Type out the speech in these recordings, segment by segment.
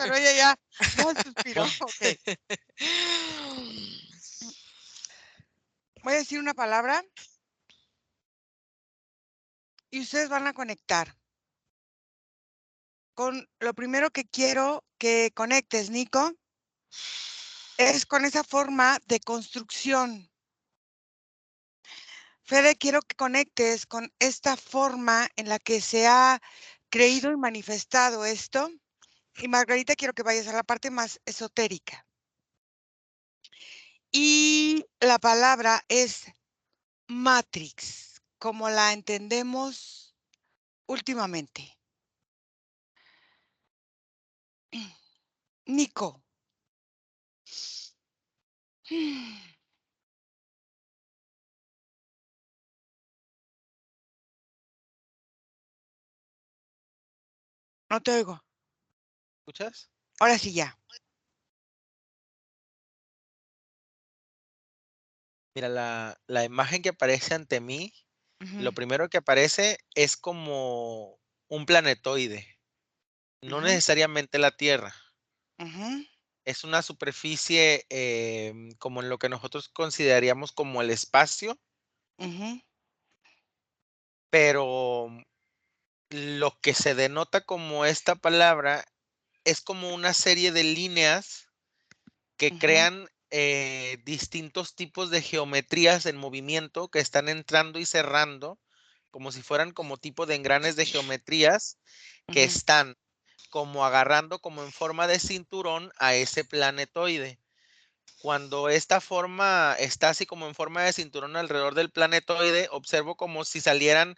pero ella ya suspiró. Ok. Voy a decir una palabra y ustedes van a conectar con lo primero que quiero que conectes, Nico, es con esa forma de construcción. Fede, quiero que conectes con esta forma en la que se ha creído y manifestado esto. Y Margarita, quiero que vayas a la parte más esotérica. Y la palabra es Matrix, como la entendemos últimamente. Nico. No te oigo. ¿Escuchas? Ahora sí ya. Mira, la imagen que aparece ante mí, lo Ujú, primero que aparece es como un planetoide, no ujú, necesariamente la Tierra. ujú, Es una superficie como en lo que nosotros consideraríamos como el espacio, ujú, pero lo que se denota como esta palabra es como una serie de líneas que ujú, crean distintos tipos de geometrías en movimiento que están entrando y cerrando, como si fueran como tipo de engranes de geometrías que ujú. están como agarrando como en forma de cinturón a ese planetoide. Cuando esta forma está así como en forma de cinturón alrededor del planetoide, observo como si salieran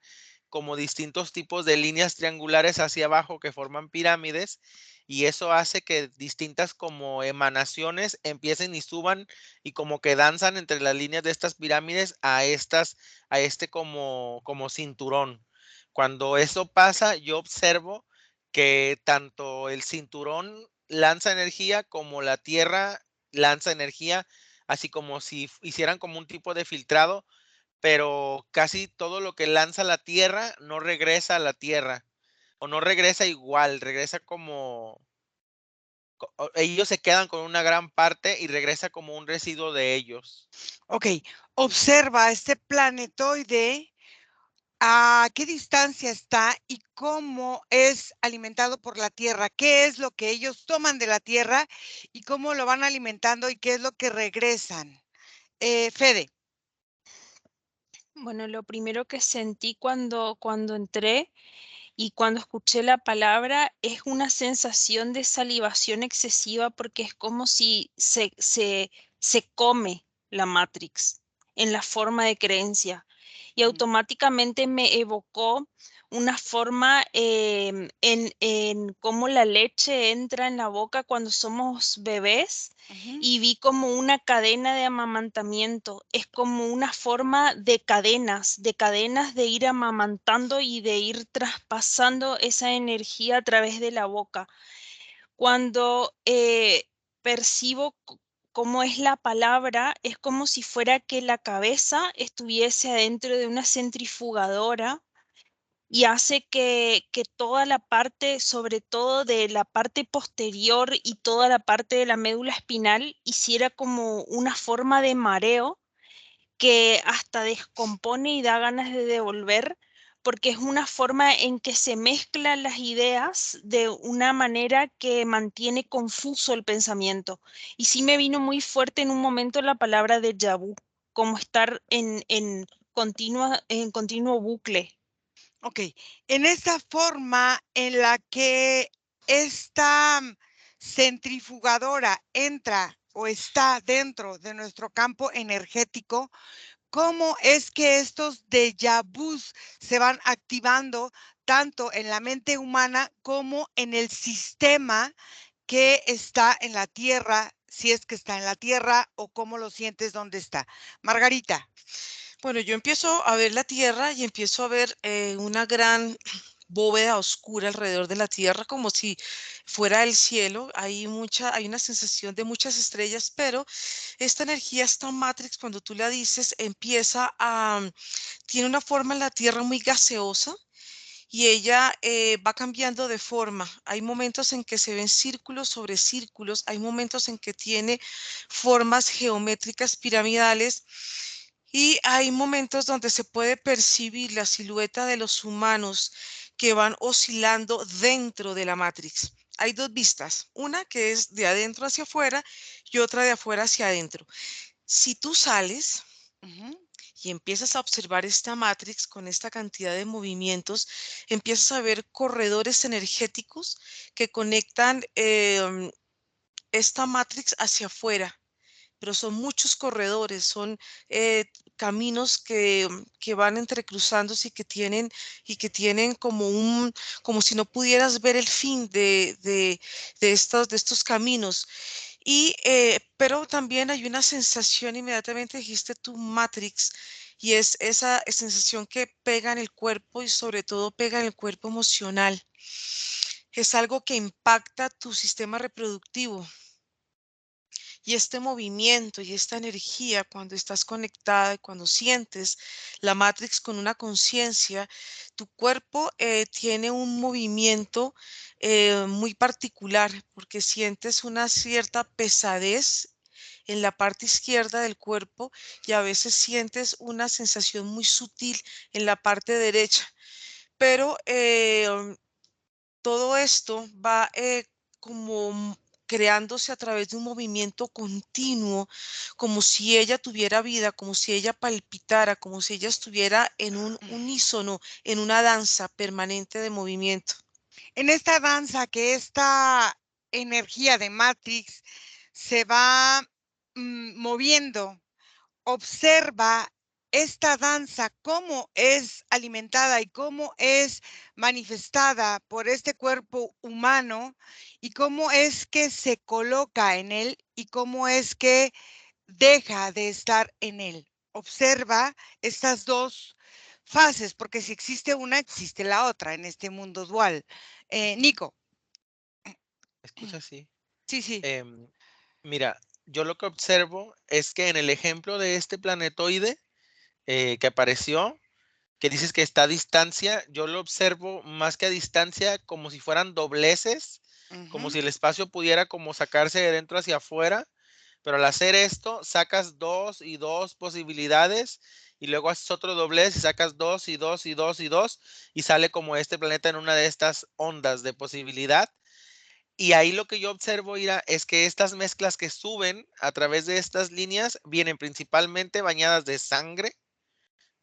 como distintos tipos de líneas triangulares hacia abajo que forman pirámides, y eso hace que distintas como emanaciones empiecen y suban y como que danzan entre las líneas de estas pirámides a este como cinturón. Cuando eso pasa, yo observo que tanto el cinturón lanza energía como la Tierra lanza energía, así como si hicieran como un tipo de filtrado, pero casi todo lo que lanza la Tierra no regresa a la Tierra, o no regresa igual, regresa como ellos se quedan con una gran parte y regresa como un residuo de ellos. Ok, observa este planetoide, a qué distancia está y cómo es alimentado por la Tierra, qué es lo que ellos toman de la Tierra y cómo lo van alimentando y qué es lo que regresan. Fede. Bueno, lo primero que sentí cuando entré y cuando escuché la palabra es una sensación de salivación excesiva porque es como si se come la Matrix en la forma de creencia y Ujú, automáticamente me evocó una forma en cómo la leche entra en la boca cuando somos bebés ujú. y vi como una cadena de amamantamiento. Es como una forma de cadenas de ir amamantando y de ir traspasando esa energía a través de la boca. Cuando percibo cómo es la palabra, es como si fuera que la cabeza estuviese adentro de una centrifugadora y hace que toda la parte, sobre todo de la parte posterior y toda la parte de la médula espinal, hiciera como una forma de mareo que hasta descompone y da ganas de devolver, porque es una forma en que se mezclan las ideas de una manera que mantiene confuso el pensamiento. Y sí me vino muy fuerte en un momento la palabra déjà vu, como estar en continuo bucle. Ok, en esa forma en la que esta centrifugadora entra o está dentro de nuestro campo energético, ¿cómo es que estos déjà vus se van activando tanto en la mente humana como en el sistema que está en la Tierra, si es que está en la Tierra o cómo lo sientes dónde está? Margarita. Bueno, yo empiezo a ver la Tierra y empiezo a ver una gran bóveda oscura alrededor de la Tierra, como si fuera el cielo. Hay una sensación de muchas estrellas, pero esta energía, esta Matrix, cuando tú la dices, tiene una forma en la Tierra muy gaseosa y ella va cambiando de forma. Hay momentos en que se ven círculos sobre círculos, hay momentos en que tiene formas geométricas piramidales y hay momentos donde se puede percibir la silueta de los humanos que van oscilando dentro de la Matrix. Hay dos vistas, una que es de adentro hacia afuera y otra de afuera hacia adentro. Si tú sales y empiezas a observar esta Matrix con esta cantidad de movimientos, empiezas a ver corredores energéticos que conectan esta Matrix hacia afuera, pero son muchos corredores, son caminos que van entrecruzándose y que tienen como si no pudieras ver el fin de estos caminos. Pero también hay una sensación, inmediatamente dijiste tu Matrix, y es esa sensación que pega en el cuerpo y sobre todo pega en el cuerpo emocional. Es algo que impacta tu sistema reproductivo. Y este movimiento y esta energía, cuando estás conectada, cuando sientes la Matrix con una conciencia, tu cuerpo tiene un movimiento muy particular porque sientes una cierta pesadez en la parte izquierda del cuerpo y a veces sientes una sensación muy sutil en la parte derecha. Pero todo esto va como creándose a través de un movimiento continuo, como si ella tuviera vida, como si ella palpitara, como si ella estuviera en un unísono, en una danza permanente de movimiento. En esta danza, que esta energía de Matrix se va moviendo, observa esta danza, cómo es alimentada y cómo es manifestada por este cuerpo humano y cómo es que se coloca en él y cómo es que deja de estar en él. Observa estas dos fases, porque si existe una, existe la otra en este mundo dual. Nico. Escucha, sí. Sí, sí. Mira, yo lo que observo es que en el ejemplo de este planetoide que apareció, que dices que está a distancia, yo lo observo más que a distancia como si fueran dobleces, como si el espacio pudiera como sacarse de dentro hacia afuera, pero al hacer esto sacas 2 y 2 posibilidades y luego haces otro doblez y sacas 2 y 2 y 2 y 2 y sale como este planeta en una de estas ondas de posibilidad. Y ahí lo que yo observo, Ira, es que estas mezclas que suben a través de estas líneas vienen principalmente bañadas de sangre.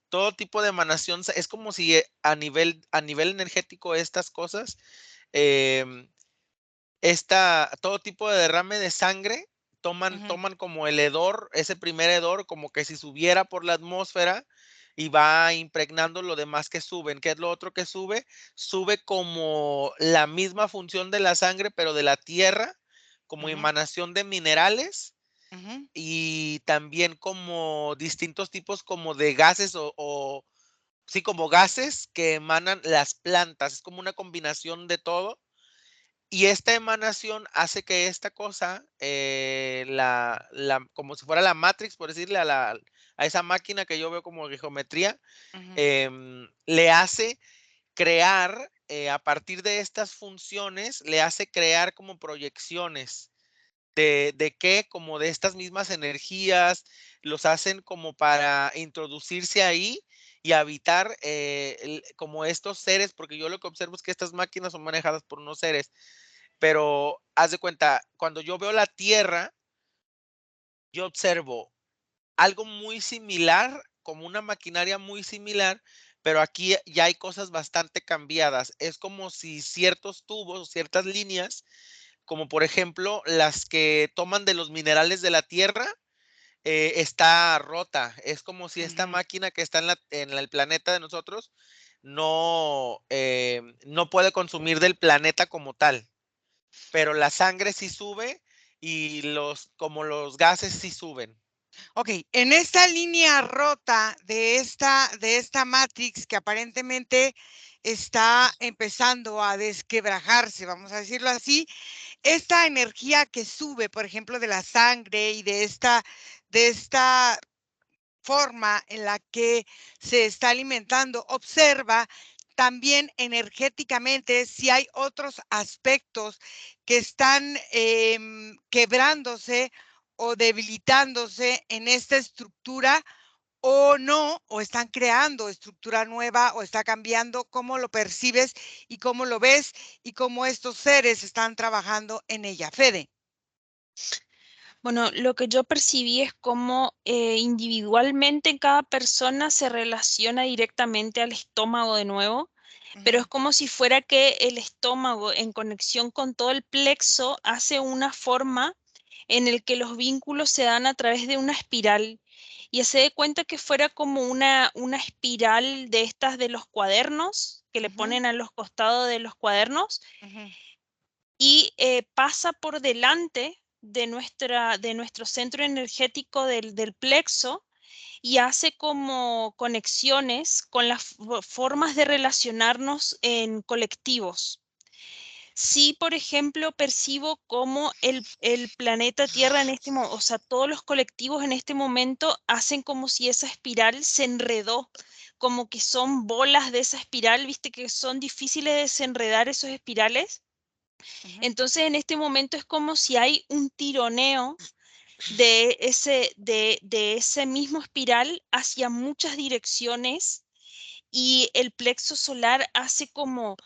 Todo tipo de emanación, es como si a nivel energético estas cosas, em, todo tipo de derrame de sangre toman como el hedor, ese primer hedor, como que si subiera por la atmósfera y va impregnando lo demás que suben. ¿Qué es lo otro que sube? Sube como la misma función de la sangre, pero de la tierra, como emanación de minerales y también como distintos tipos como de gases o sí, como gases que emanan las plantas. Es como una combinación de todo. Y esta emanación hace que esta cosa, como si fuera la Matrix, por decirle a esa máquina que yo veo como de geometría, le hace crear, a partir de estas funciones, le hace crear como proyecciones de qué, como de estas mismas energías, los hacen como para introducirse ahí y habitar como estos seres, porque yo lo que observo es que estas máquinas son manejadas por unos seres, pero haz de cuenta, cuando yo veo la Tierra, yo observo algo muy similar, como una maquinaria muy similar, pero aquí ya hay cosas bastante cambiadas. Es como si ciertos tubos, ciertas líneas, como por ejemplo las que toman de los minerales de la Tierra, está rota. Es como si esta máquina que está en el planeta de nosotros no puede consumir del planeta como tal, pero la sangre sí sube y como los gases sí suben. Ok, en esta línea rota de esta Matrix que aparentemente está empezando a desquebrajarse, vamos a decirlo así, esta energía que sube, por ejemplo, de la sangre y de esta forma en la que se está alimentando, observa también energéticamente si hay otros aspectos que están quebrándose o debilitándose en esta estructura o no, o están creando estructura nueva o está cambiando, cómo lo percibes y cómo lo ves y cómo estos seres están trabajando en ella. Fede. Bueno, lo que yo percibí es cómo individualmente cada persona se relaciona directamente al estómago de nuevo, pero es como si fuera que el estómago en conexión con todo el plexo hace una forma en el que los vínculos se dan a través de una espiral. Y se dé cuenta que fuera como una espiral de estas de los cuadernos, que le ponen a los costados de los cuadernos, y pasa por delante de nuestro centro energético del plexo y hace como conexiones con las formas de relacionarnos en colectivos. Sí, por ejemplo, percibo cómo el planeta Tierra en este momento, o sea, todos los colectivos en este momento hacen como si esa espiral se enredó, como que son bolas de esa espiral, viste que son difíciles de desenredar esos espirales. Entonces, en este momento es como si hay un tironeo de ese mismo espiral hacia muchas direcciones y el plexo solar hace como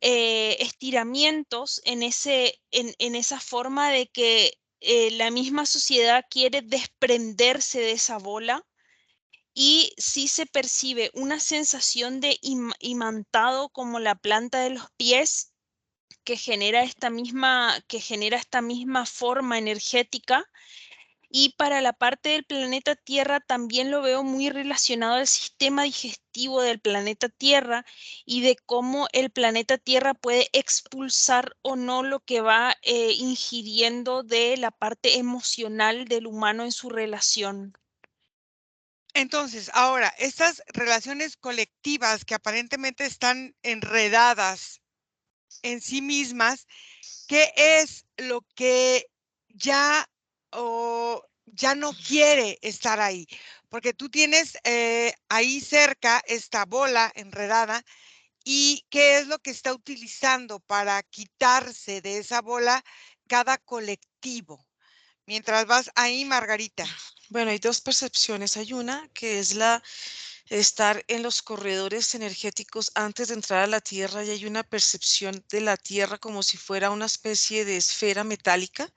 estiramientos en esa forma de que la misma sociedad quiere desprenderse de esa bola y sí se percibe una sensación de imantado como la planta de los pies que genera esta misma forma energética. Y para la parte del planeta Tierra también lo veo muy relacionado al sistema digestivo del planeta Tierra y de cómo el planeta Tierra puede expulsar o no lo que va ingiriendo de la parte emocional del humano en su relación. Entonces, ahora, estas relaciones colectivas que aparentemente están enredadas en sí mismas, ¿qué es lo que ya ya no quiere estar ahí? Porque tú tienes ahí cerca esta bola enredada y ¿qué es lo que está utilizando para quitarse de esa bola cada colectivo? Mientras vas ahí, Margarita. Bueno, hay dos percepciones. Hay una que es la estar en los corredores energéticos antes de entrar a la Tierra y hay una percepción de la Tierra como si fuera una especie de esfera metálica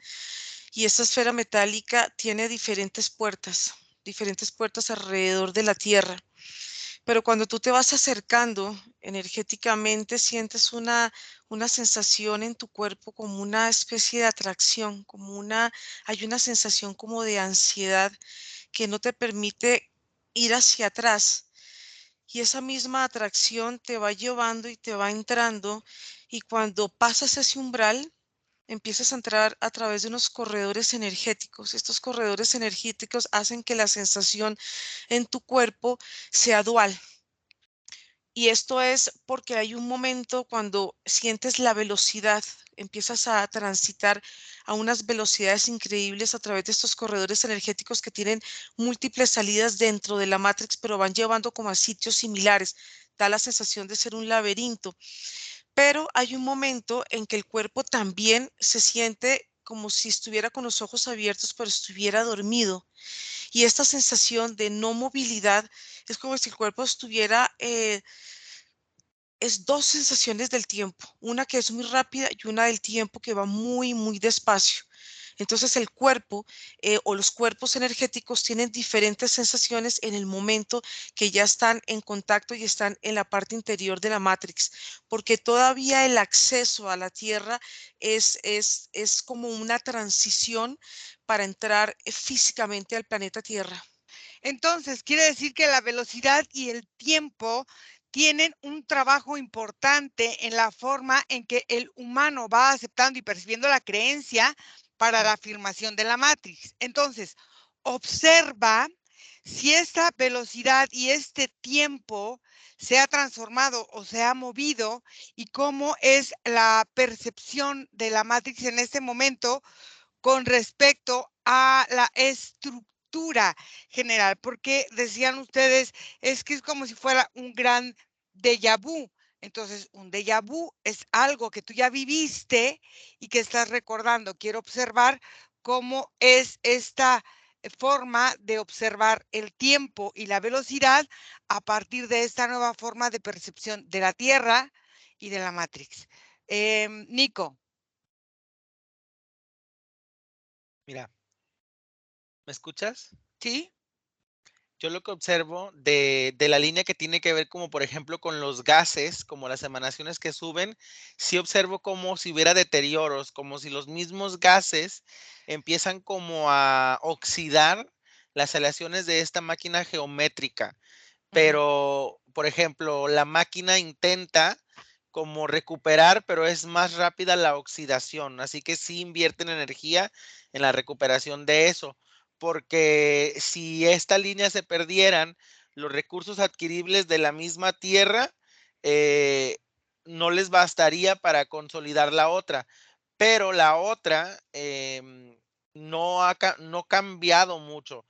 y esa esfera metálica tiene diferentes puertas alrededor de la Tierra. Pero cuando tú te vas acercando energéticamente, sientes una sensación en tu cuerpo como una especie de atracción, hay una sensación como de ansiedad que no te permite ir hacia atrás. Y esa misma atracción te va llevando y te va entrando. Y cuando pasas ese umbral, empiezas a entrar a través de unos corredores energéticos. Estos corredores energéticos hacen que la sensación en tu cuerpo sea dual. Y esto es porque hay un momento cuando sientes la velocidad, empiezas a transitar a unas velocidades increíbles a través de estos corredores energéticos que tienen múltiples salidas dentro de la Matrix, pero van llevando como a sitios similares. Da la sensación de ser un laberinto. Pero hay un momento en que el cuerpo también se siente como si estuviera con los ojos abiertos, pero estuviera dormido. Y esta sensación de no movilidad es como si el cuerpo estuviera es dos sensaciones del tiempo, una que es muy rápida y una del tiempo que va muy, muy despacio. Entonces el cuerpo o los cuerpos energéticos tienen diferentes sensaciones en el momento que ya están en contacto y están en la parte interior de la Matrix, porque todavía el acceso a la Tierra es como una transición para entrar físicamente al planeta Tierra. Entonces, quiere decir que la velocidad y el tiempo tienen un trabajo importante en la forma en que el humano va aceptando y percibiendo la creencia para la afirmación de la Matrix. Entonces, observa si esta velocidad y este tiempo se ha transformado o se ha movido y cómo es la percepción de la Matrix en este momento con respecto a la estructura general, porque decían ustedes, es que es como si fuera un gran déjà vu. Entonces, un déjà vu es algo que tú ya viviste y que estás recordando. Quiero observar cómo es esta forma de observar el tiempo y la velocidad a partir de esta nueva forma de percepción de la Tierra y de la Matrix. Nico. Mira, ¿me escuchas? ¿Sí? Yo lo que observo de la línea que tiene que ver como, por ejemplo, con los gases, como las emanaciones que suben, sí observo como si hubiera deterioros, como si los mismos gases empiezan como a oxidar las aleaciones de esta máquina geométrica. Pero, por ejemplo, la máquina intenta como recuperar, pero es más rápida la oxidación, así que sí invierten energía en la recuperación de eso, porque si esta línea se perdieran, los recursos adquiribles de la misma tierra no les bastaría para consolidar la otra, pero la otra no ha cambiado mucho.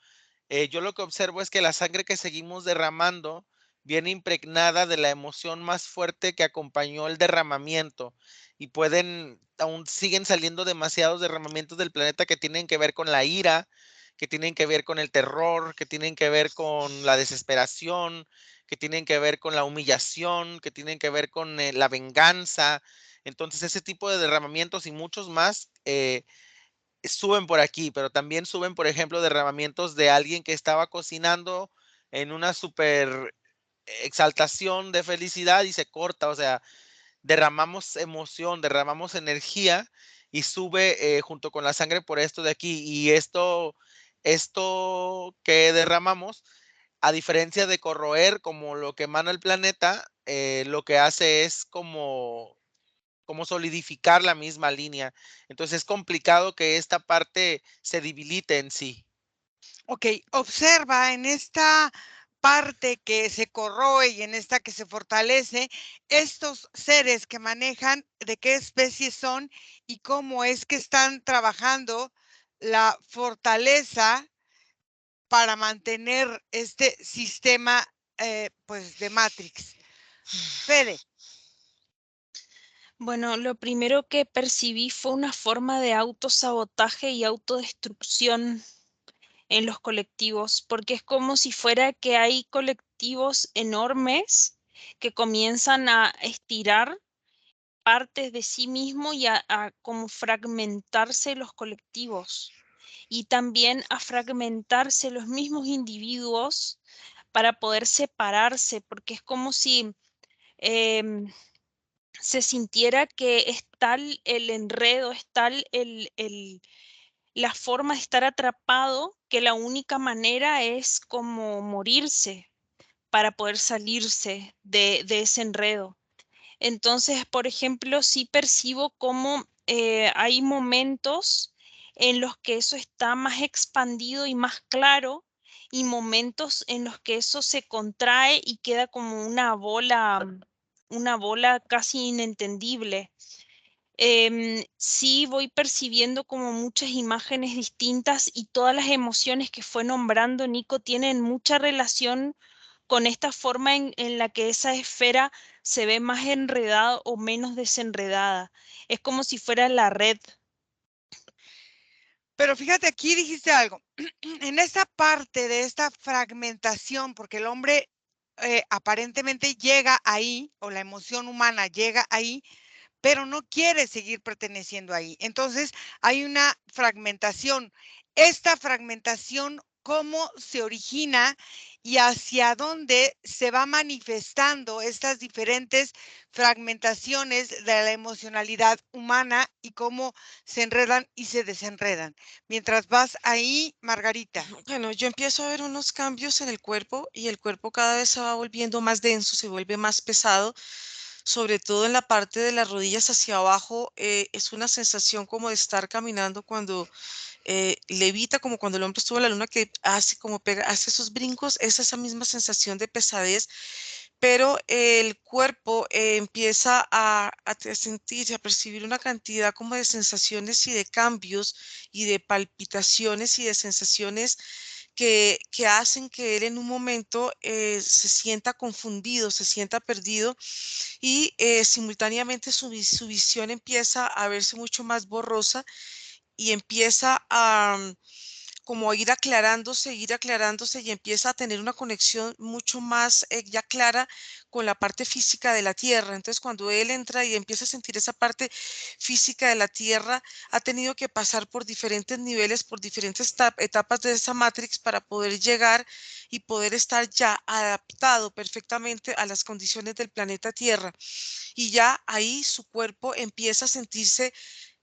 Yo lo que observo es que la sangre que seguimos derramando viene impregnada de la emoción más fuerte que acompañó el derramamiento y aún siguen saliendo demasiados derramamientos del planeta que tienen que ver con la ira, que tienen que ver con el terror, que tienen que ver con la desesperación, que tienen que ver con la humillación, que tienen que ver con la venganza. Entonces, ese tipo de derramamientos y muchos más suben por aquí, pero también suben, por ejemplo, derramamientos de alguien que estaba cocinando en una super exaltación de felicidad y se corta, o sea, derramamos emoción, derramamos energía y sube junto con la sangre por esto de aquí. Y esto que derramamos, a diferencia de corroer como lo que emana el planeta, lo que hace es como solidificar la misma línea. Entonces es complicado que esta parte se debilite en sí. Ok, observa en esta parte que se corroe y en esta que se fortalece, estos seres que manejan de qué especie son y cómo es que están trabajando la fortaleza para mantener este sistema pues de Matrix. Fede. Bueno, lo primero que percibí fue una forma de autosabotaje y autodestrucción en los colectivos, porque es como si fuera que hay colectivos enormes que comienzan a estirar partes de sí mismo y a como fragmentarse los colectivos y también a fragmentarse los mismos individuos para poder separarse, porque es como si em, se sintiera que es tal el enredo, es tal la forma de estar atrapado que la única manera es como morirse para poder salirse de ese enredo. Entonces, por ejemplo, sí percibo cómo hay momentos en los que eso está más expandido y más claro y momentos en los que eso se contrae y queda como una bola casi inentendible. Sí voy percibiendo como muchas imágenes distintas y todas las emociones que fue nombrando Nico tienen mucha relación con esta forma en la que esa esfera se ve más enredada o menos desenredada. Es como si fuera la red. Pero fíjate, aquí dijiste algo. En esta parte de esta fragmentación, porque el hombre aparentemente llega ahí, o la emoción humana llega ahí, pero no quiere seguir perteneciendo ahí. Entonces, hay una fragmentación. Esta fragmentación, ¿cómo se origina y hacia dónde se va manifestando estas diferentes fragmentaciones de la emocionalidad humana y cómo se enredan y se desenredan? Mientras vas ahí, Margarita. Bueno, yo empiezo a ver unos cambios en el cuerpo y el cuerpo cada vez se va volviendo más denso, se vuelve más pesado, sobre todo en la parte de las rodillas hacia abajo. Es una sensación como de estar caminando cuando levita, como cuando el hombre estuvo en la luna, que hace como pega, hace esos brincos, es esa misma sensación de pesadez, pero el cuerpo empieza a sentir, a percibir una cantidad como de sensaciones y de cambios y de palpitaciones y de sensaciones que hacen que él en un momento se sienta confundido, se sienta perdido y simultáneamente su visión empieza a verse mucho más borrosa y empieza a como ir aclarándose y empieza a tener una conexión mucho más ya clara con la parte física de la Tierra. Entonces, cuando él entra y empieza a sentir esa parte física de la Tierra, ha tenido que pasar por diferentes niveles, por diferentes etapas de esa Matrix para poder llegar y poder estar ya adaptado perfectamente a las condiciones del planeta Tierra. Y ya ahí su cuerpo empieza a sentirse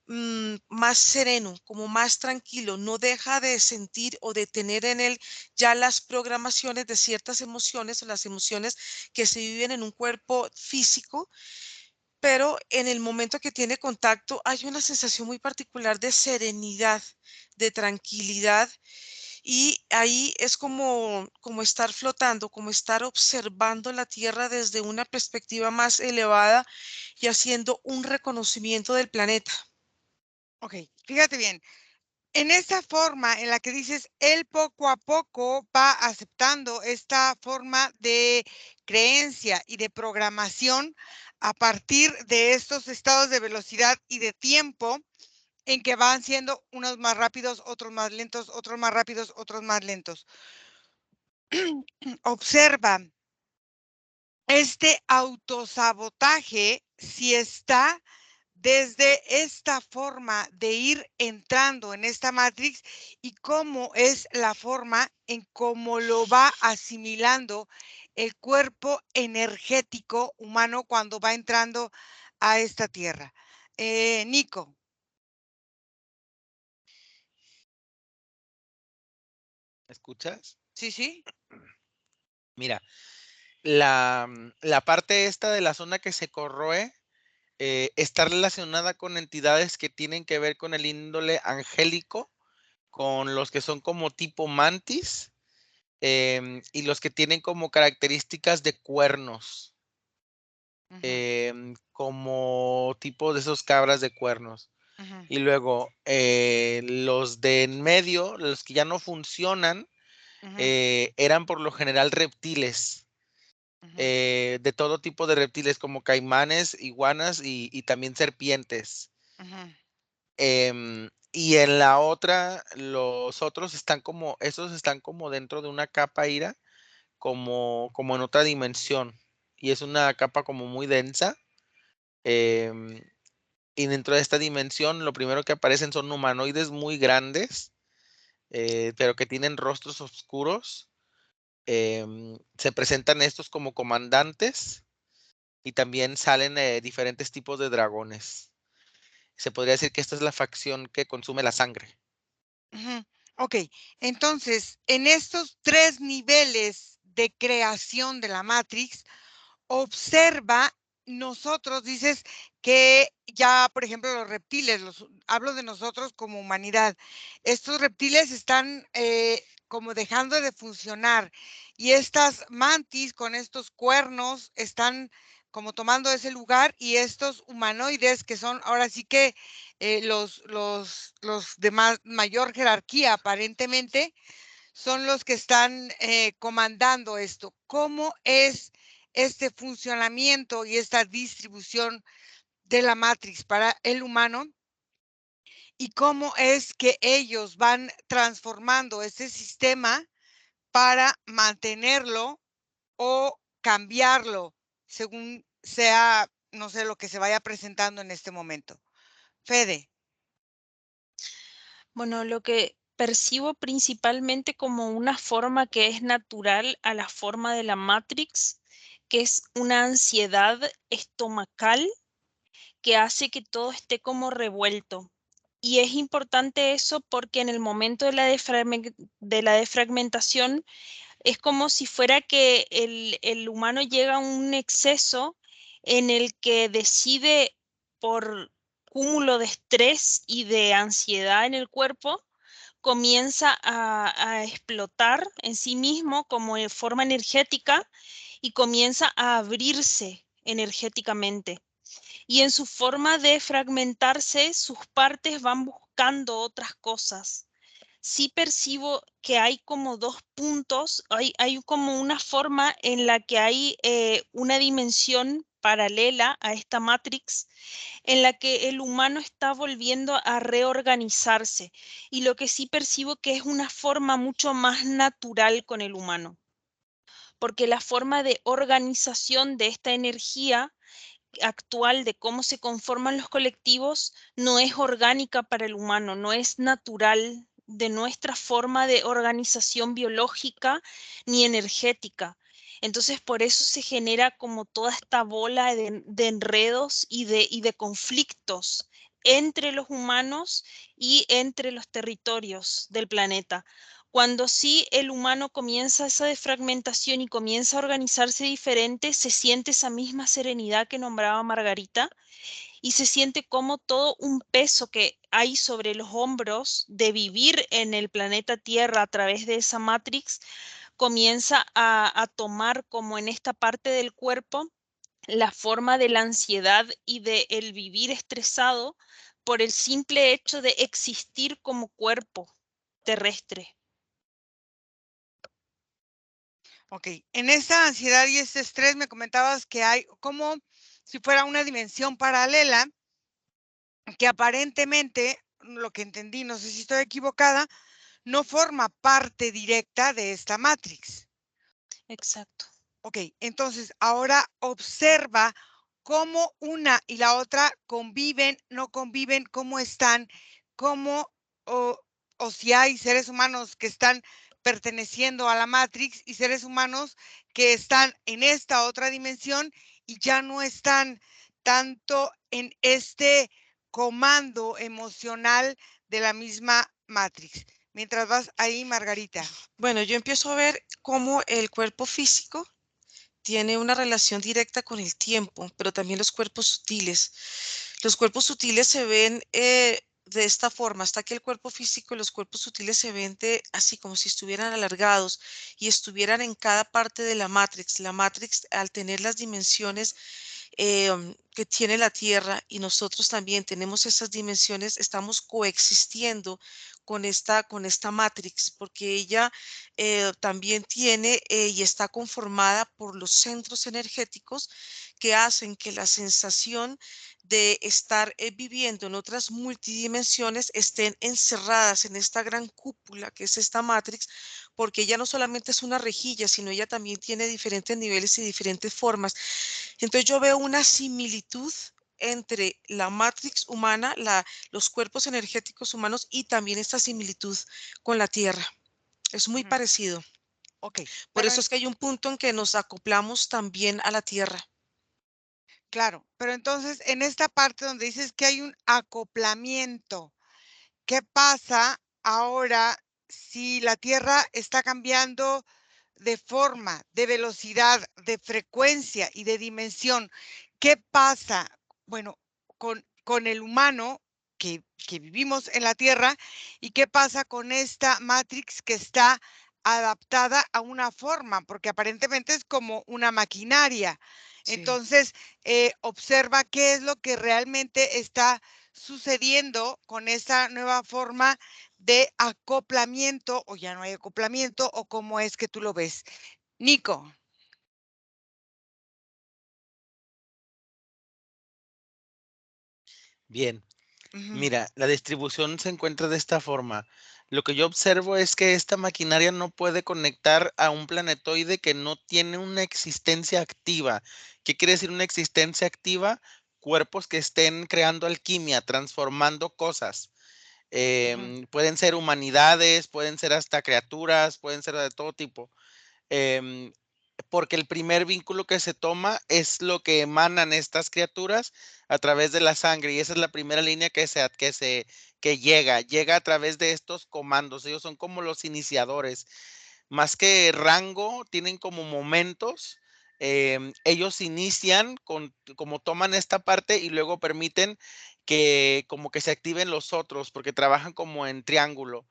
más sereno, como más tranquilo, no deja de sentir o de tener en él ya las programaciones de ciertas emociones o las emociones que se viven en un cuerpo físico, pero en el momento que tiene contacto hay una sensación muy particular de serenidad, de tranquilidad. Y ahí es como estar flotando, como estar observando la Tierra desde una perspectiva más elevada y haciendo un reconocimiento del planeta. Ok, fíjate bien. En esa forma en la que dices, él poco a poco va aceptando esta forma de creencia y de programación a partir de estos estados de velocidad y de tiempo en que van siendo unos más rápidos, otros más lentos, otros más rápidos, otros más lentos. Observa este autosabotaje si está desde esta forma de ir entrando en esta matrix y cómo es la forma en cómo lo va asimilando el cuerpo energético humano cuando va entrando a esta tierra. Nico. ¿Me escuchas? Sí, sí. Mira, la parte esta de la zona que se corroe está relacionada con entidades que tienen que ver con el índole angélico, con los que son como tipo mantis y los que tienen como características de cuernos, como tipo de esos cabras de cuernos. Ujú, Y luego los de en medio, los que ya no funcionan, ujú, eran por lo general reptiles. ujú, De todo tipo de reptiles como caimanes, iguanas y también serpientes. ujú, Y en la otra, los otros están como, esos están como dentro de una capa ira, como en otra dimensión. Y es una capa como muy densa. em, y dentro de esta dimensión, lo primero que aparecen son humanoides muy grandes, pero que tienen rostros oscuros. Se presentan estos como comandantes y también salen diferentes tipos de dragones. Se podría decir que esta es la facción que consume la sangre. ujú. Ok, entonces, en estos 3 niveles de creación de la Matrix, observa, nosotros dices que ya, por ejemplo, los reptiles, hablo de nosotros como humanidad, estos reptiles están como dejando de funcionar y estas mantis con estos cuernos están como tomando ese lugar y estos humanoides que son ahora sí que los de mayor jerarquía aparentemente son los que están comandando esto. ¿Cómo es este funcionamiento y esta distribución de la matrix para el humano? ¿Y cómo es que ellos van transformando este sistema para mantenerlo o cambiarlo según sea, no sé, lo que se vaya presentando en este momento? Fede. Bueno, lo que percibo principalmente como una forma que es natural a la forma de la Matrix, que es una ansiedad estomacal que hace que todo esté como revuelto. Y es importante eso porque en el momento de de la defragmentación es como si fuera que el humano llega a un exceso en el que decide por cúmulo de estrés y de ansiedad en el cuerpo, comienza a explotar en sí mismo como de forma energética y comienza a abrirse energéticamente. Y en su forma de fragmentarse, sus partes van buscando otras cosas. sí percibo que hay como dos puntos, hay como una forma en la que hay una dimensión paralela a esta matrix en la que el humano está volviendo a reorganizarse y lo que sí percibo que es una forma mucho más natural con el humano, porque la forma de organización de esta energía actual de cómo se conforman los colectivos no es orgánica para el humano, no es natural de nuestra forma de organización biológica ni energética. Entonces, por eso se genera como toda esta bola de enredos y de conflictos entre los humanos y entre los territorios del planeta. Cuando sí el humano comienza esa defragmentación y comienza a organizarse diferente, se siente esa misma serenidad que nombraba Margarita y se siente como todo un peso que hay sobre los hombros de vivir en el planeta Tierra a través de esa matrix, comienza a tomar como en esta parte del cuerpo la forma de la ansiedad y de el vivir estresado por el simple hecho de existir como cuerpo terrestre. Ok, en esta ansiedad y este estrés me comentabas que hay como si fuera una dimensión paralela que aparentemente, lo que entendí, no sé si estoy equivocada, no forma parte directa de esta matrix. Exacto. Ok, entonces ahora observa cómo una y la otra conviven, no conviven, cómo están, cómo o si hay seres humanos que están perteneciendo a la Matrix y seres humanos que están en esta otra dimensión y ya no están tanto en este comando emocional de la misma Matrix. Mientras vas ahí, Margarita. Bueno, yo empiezo a ver cómo el cuerpo físico tiene una relación directa con el tiempo, pero también los cuerpos sutiles. Los cuerpos sutiles se ven de esta forma, hasta que el cuerpo físico y los cuerpos sutiles se ven así como si estuvieran alargados y estuvieran en cada parte de la Matrix. La Matrix, al tener las dimensiones que tiene la Tierra y nosotros también tenemos esas dimensiones, estamos coexistiendo con esta Matrix, porque ella también tiene y está conformada por los centros energéticos que hacen que la sensación de estar viviendo en otras multidimensiones estén encerradas en esta gran cúpula que es esta Matrix, porque ella no solamente es una rejilla, sino ella también tiene diferentes niveles y diferentes formas. Entonces yo veo una similitud entre la matrix humana, los cuerpos energéticos humanos y también esta similitud con la Tierra. Es muy parecido. Ok, Por pero eso es que hay un punto en que nos acoplamos también a la Tierra. claro, pero entonces en esta parte donde dices que hay un acoplamiento, ¿qué pasa ahora si la Tierra está cambiando de forma, de velocidad, de frecuencia y de dimensión? ¿Qué pasa, bueno, con el humano que vivimos en la Tierra y qué pasa con esta Matrix que está adaptada a una forma? Porque aparentemente es como una maquinaria. Sí. Entonces, observa qué es lo que realmente está sucediendo con esta nueva forma de acoplamiento, o ya no hay acoplamiento, o cómo es que tú lo ves. Nico. Bien, Ujú, mira, la distribución se encuentra de esta forma. Lo que yo observo es que esta maquinaria no puede conectar a un planetoide que no tiene una existencia activa. ¿Qué quiere decir una existencia activa? Cuerpos que estén creando alquimia, transformando cosas. ujú, Pueden ser humanidades, pueden ser hasta criaturas, pueden ser de todo tipo. Em, Porque el primer vínculo que se toma es lo que emanan estas criaturas a través de la sangre, y esa es la primera línea que llega a través de estos comandos. Ellos son como los iniciadores, más que rango, tienen como momentos. Ellos inician como toman esta parte y luego permiten que como que se activen los otros, porque trabajan como en triángulo.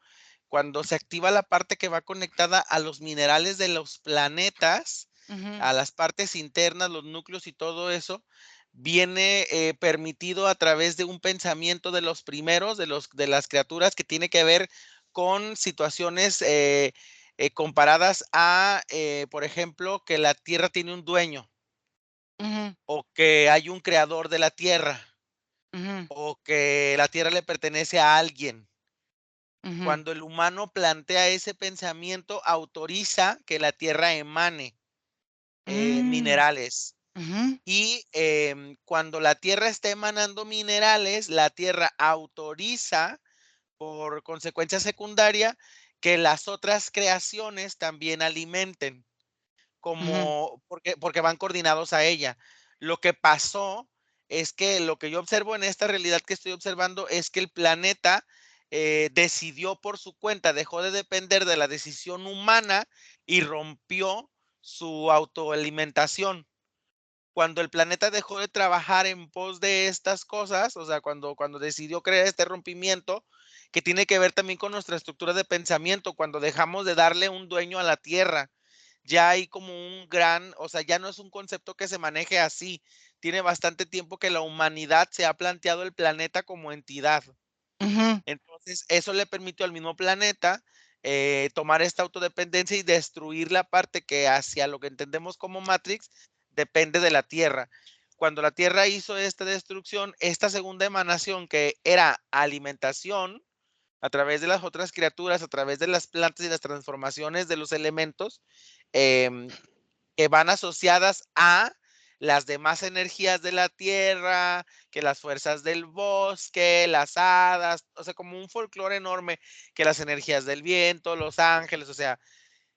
Cuando se activa la parte que va conectada a los minerales de los planetas, ujú. a las partes internas, los núcleos y todo eso, viene permitido a través de un pensamiento de los primeros, de las criaturas, que tiene que ver con situaciones comparadas a, por ejemplo, que la tierra tiene un dueño Ujú, o que hay un creador de la tierra ujú, o que la tierra le pertenece a alguien. ujú, Cuando el humano plantea ese pensamiento, autoriza que la tierra emane mm, minerales. ujú, Y cuando la tierra está emanando minerales, la tierra autoriza, por consecuencia secundaria, que las otras creaciones también alimenten, ujú, como porque van coordinados a ella. Lo que pasó es que lo que yo observo en esta realidad que estoy observando es que el planeta decidió por su cuenta, dejó de depender de la decisión humana y rompió su autoalimentación. Cuando el planeta dejó de trabajar en pos de estas cosas, o sea, cuando decidió crear este rompimiento, que tiene que ver también con nuestra estructura de pensamiento, cuando dejamos de darle un dueño a la tierra, ya hay como un gran, o sea, ya no es un concepto que se maneje así. Tiene bastante tiempo que la humanidad se ha planteado el planeta como entidad. ujú, Entonces, eso le permitió al mismo planeta tomar esta autodependencia y destruir la parte que hacia lo que entendemos como Matrix depende de la Tierra. Cuando la Tierra hizo esta destrucción, esta segunda emanación que era alimentación a través de las otras criaturas, a través de las plantas y las transformaciones de los elementos, em, que van asociadas a las demás energías de la tierra, que las fuerzas del bosque, las hadas, o sea, como un folclore enorme, que las energías del viento, los ángeles, o sea,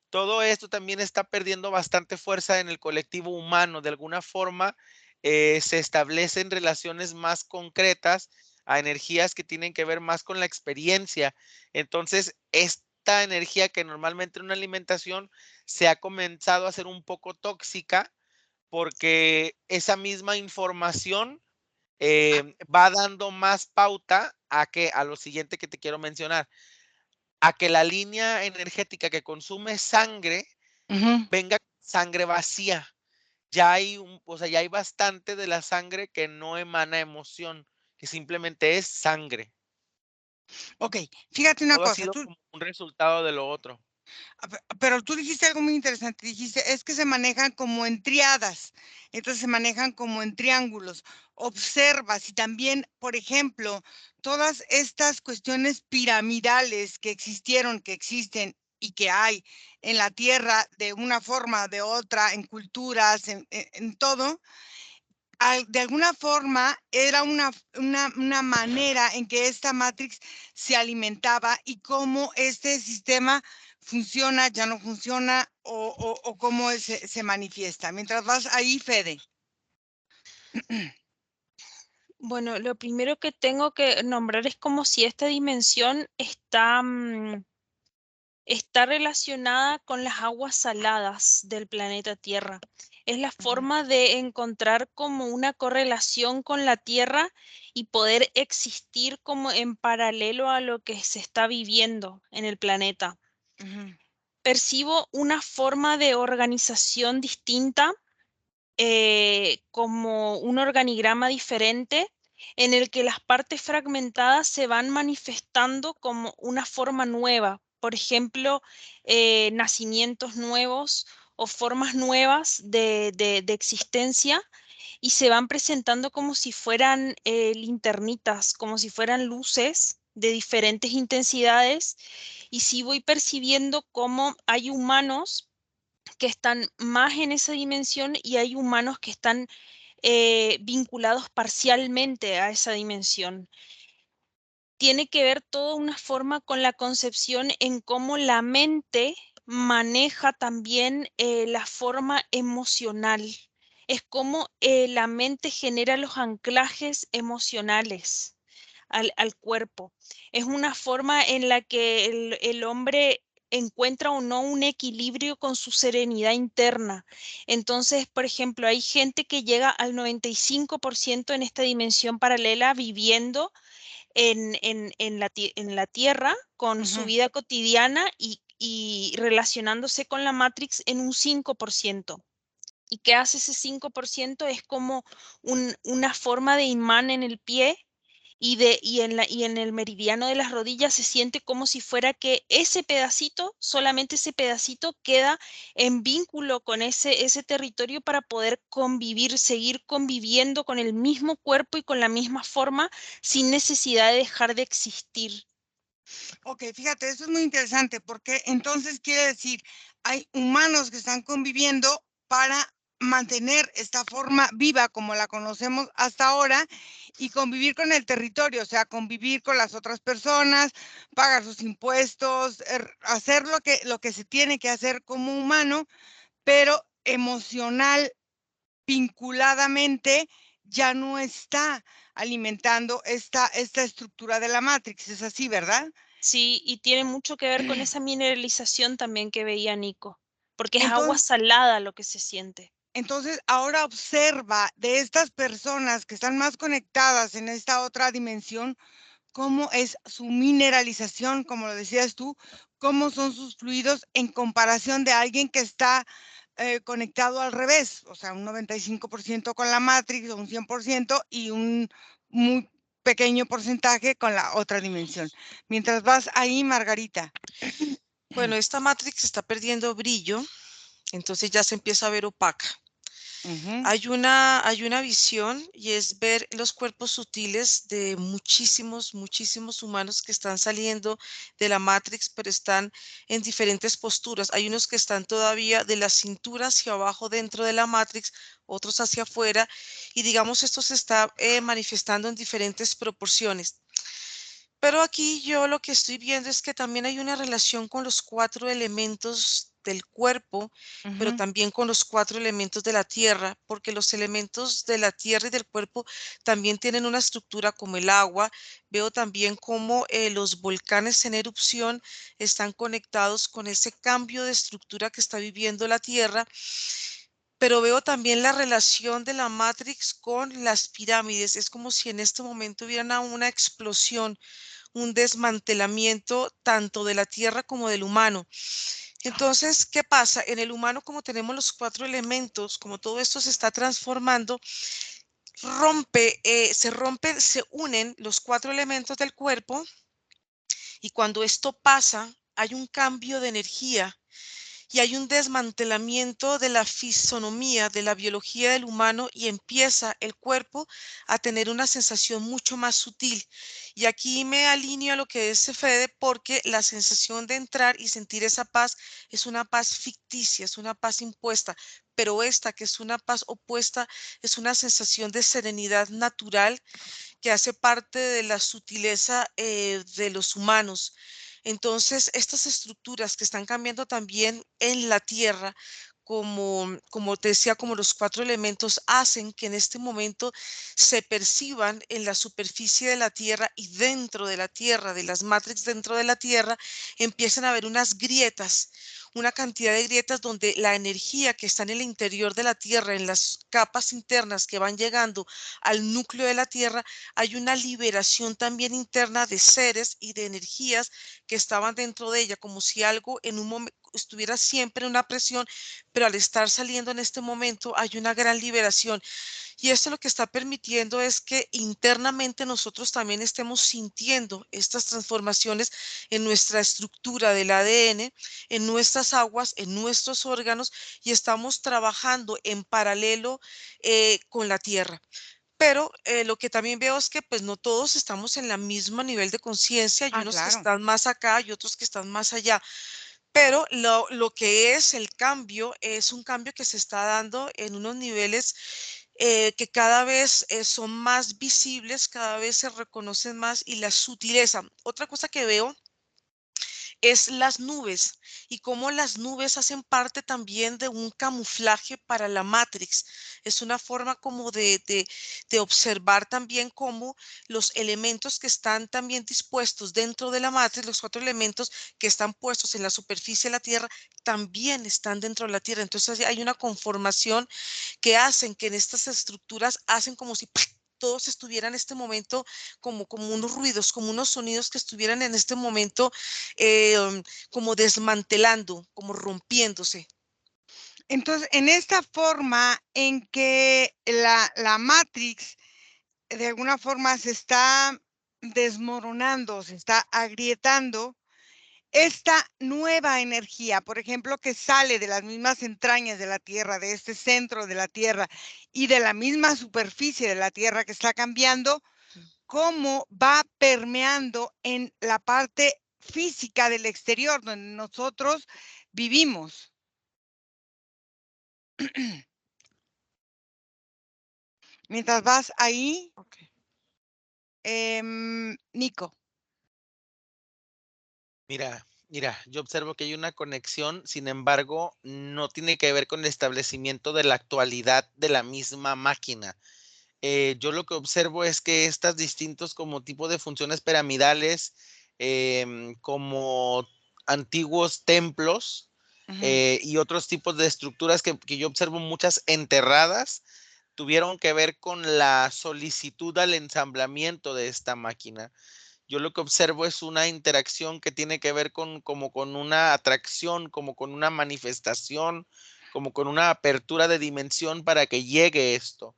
todo esto también está perdiendo bastante fuerza en el colectivo humano. De alguna forma, se establecen relaciones más concretas a energías que tienen que ver más con la experiencia. Entonces, esta energía que normalmente en una alimentación se ha comenzado a hacer un poco tóxica porque esa misma información va dando más pauta a lo siguiente que te quiero mencionar, a que la línea energética que consume sangre ujú. venga sangre vacía. Ya hay o sea, ya hay bastante de la sangre que no emana emoción, que simplemente es sangre. Ok, fíjate una Todo ha cosa, sido como un resultado de lo otro. pero tú dijiste algo muy interesante, dijiste, es que se manejan como en triadas, entonces se manejan como en triángulos. Observas y también, por ejemplo, todas estas cuestiones piramidales que existieron, que existen y que hay en la Tierra de una forma, de otra, en culturas, en todo, de alguna forma era una manera en que esta Matrix se alimentaba y cómo este sistema funciona, ya no funciona o cómo se manifiesta. Mientras vas ahí, Fede. Bueno, lo primero que tengo que nombrar es como si esta dimensión está, está relacionada con las aguas saladas del planeta Tierra. Es la Ujú, forma de encontrar como una correlación con la Tierra y poder existir como en paralelo a lo que se está viviendo en el planeta. ujú, Percibo una forma de organización distinta, como un organigrama diferente en el que las partes fragmentadas se van manifestando como una forma nueva. Por ejemplo, nacimientos nuevos o formas nuevas de existencia y se van presentando como si fueran linternitas, como si fueran luces de diferentes intensidades. Y sí voy percibiendo cómo hay humanos que están más en esa dimensión y hay humanos que están vinculados parcialmente a esa dimensión. Tiene que ver toda una forma con la concepción en cómo la mente maneja también la forma emocional. Es como la mente genera los anclajes emocionales al cuerpo. Es una forma en la que el hombre encuentra o no un equilibrio con su serenidad interna. Entonces, por ejemplo, hay gente que llega al 95% en esta dimensión paralela viviendo en la Tierra con su ujú. vida cotidiana y relacionándose con la Matrix en un 5%. ¿Y qué hace ese 5%? Es como una forma de imán en el pie y en el meridiano de las rodillas se siente como si fuera que ese pedacito, solamente ese pedacito queda en vínculo con ese territorio para poder convivir, seguir conviviendo con el mismo cuerpo y con la misma forma sin necesidad de dejar de existir. Ok, fíjate, eso es muy interesante porque entonces quiere decir, hay humanos que están conviviendo para mantener esta forma viva como la conocemos hasta ahora y convivir con el territorio, o sea, convivir con las otras personas, pagar sus impuestos, hacer lo que se tiene que hacer como humano, pero emocional, vinculadamente, ya no está alimentando esta estructura de la Matrix. Es así, ¿verdad? Sí, y tiene mucho que ver con esa mineralización también que veía Nico, porque es agua Entonces, salada lo que se siente. Entonces, ahora observa de estas personas que están más conectadas en esta otra dimensión, cómo es su mineralización, como lo decías tú, cómo son sus fluidos en comparación de alguien que está conectado al revés, o sea, un 95% con la Matrix o un 100% y un muy pequeño porcentaje con la otra dimensión. Mientras vas ahí, Margarita. Bueno, esta Matrix está perdiendo brillo, entonces ya se empieza a ver opaca. Ujú. Hay una visión y es ver los cuerpos sutiles de muchísimos humanos que están saliendo de la Matrix, pero están en diferentes posturas. Hay unos que están todavía de la cintura hacia abajo dentro de la Matrix, otros hacia afuera, y digamos esto se está manifestando en diferentes proporciones. Pero aquí yo lo que estoy viendo es que también hay una relación con los 4 elementos del cuerpo, pero Ujú. también con los 4 elementos de la tierra, porque los elementos de la tierra y del cuerpo también tienen una estructura como el agua. Veo también cómo los volcanes en erupción están conectados con ese cambio de estructura que está viviendo la tierra, pero veo también la relación de la Matrix con las pirámides. Es como si en este momento hubiera una explosión, un desmantelamiento tanto de la tierra como del humano. Entonces, ¿qué pasa? En el humano, como tenemos los 4 elementos, como todo esto se está transformando, se unen los 4 elementos del cuerpo y cuando esto pasa, hay un cambio de energía y hay un desmantelamiento de la fisonomía, de la biología del humano y empieza el cuerpo a tener una sensación mucho más sutil. Y aquí me alineo a lo que dice Fede porque la sensación de entrar y sentir esa paz es una paz ficticia, es una paz impuesta, pero esta que es una paz opuesta es una sensación de serenidad natural que hace parte de la sutileza de los humanos. Entonces, estas estructuras que están cambiando también en la Tierra, como te decía, como los 4 elementos, hacen que en este momento se perciban en la superficie de la Tierra y dentro de la Tierra, de las matrix dentro de la Tierra, empiezan a haber unas grietas, una cantidad de grietas donde la energía que está en el interior de la Tierra, en las capas internas que van llegando al núcleo de la Tierra, hay una liberación también interna de seres y de energías que estaban dentro de ella, como si algo en un momento estuviera siempre en una presión, pero al estar saliendo en este momento hay una gran liberación. Y esto lo que está permitiendo es que internamente nosotros también estemos sintiendo estas transformaciones en nuestra estructura del ADN, en nuestras aguas, en nuestros órganos, y estamos trabajando en paralelo con la Tierra. Pero lo que también veo es que pues no todos estamos en el mismo nivel de conciencia, hay Ah, unos que claro. están más acá y otros que están más allá. Pero lo que es el cambio es un cambio que se está dando en unos niveles que cada vez son más visibles, cada vez se reconocen más y la sutileza. Otra cosa que veo es las nubes y cómo las nubes hacen parte también de un camuflaje para la Matrix. Es una forma como de observar también cómo los elementos que están también dispuestos dentro de la Matrix, los 4 elementos que están puestos en la superficie de la Tierra, también están dentro de la Tierra. Entonces hay una conformación que hacen que en estas estructuras hacen como si todos estuvieran en este momento como unos ruidos, como unos sonidos que estuvieran en este momento como desmantelando, como rompiéndose. Entonces, en esta forma en que la Matrix de alguna forma se está desmoronando, se está agrietando esta nueva energía, por ejemplo, que sale de las mismas entrañas de la Tierra, de este centro de la Tierra y de la misma superficie de la Tierra que está cambiando, cómo va permeando en la parte física del exterior donde nosotros vivimos. Mientras vas ahí, Ok. Nico. Mira, yo observo que hay una conexión, sin embargo, no tiene que ver con el establecimiento de la actualidad de la misma máquina. Yo lo que observo es que estas distintos como tipo de funciones piramidales, como antiguos templos, y otros tipos de estructuras que yo observo muchas enterradas, tuvieron que ver con la solicitud al ensamblamiento de esta máquina. Yo lo que observo es una interacción que tiene que ver como con una atracción, como con una manifestación, como con una apertura de dimensión para que llegue esto.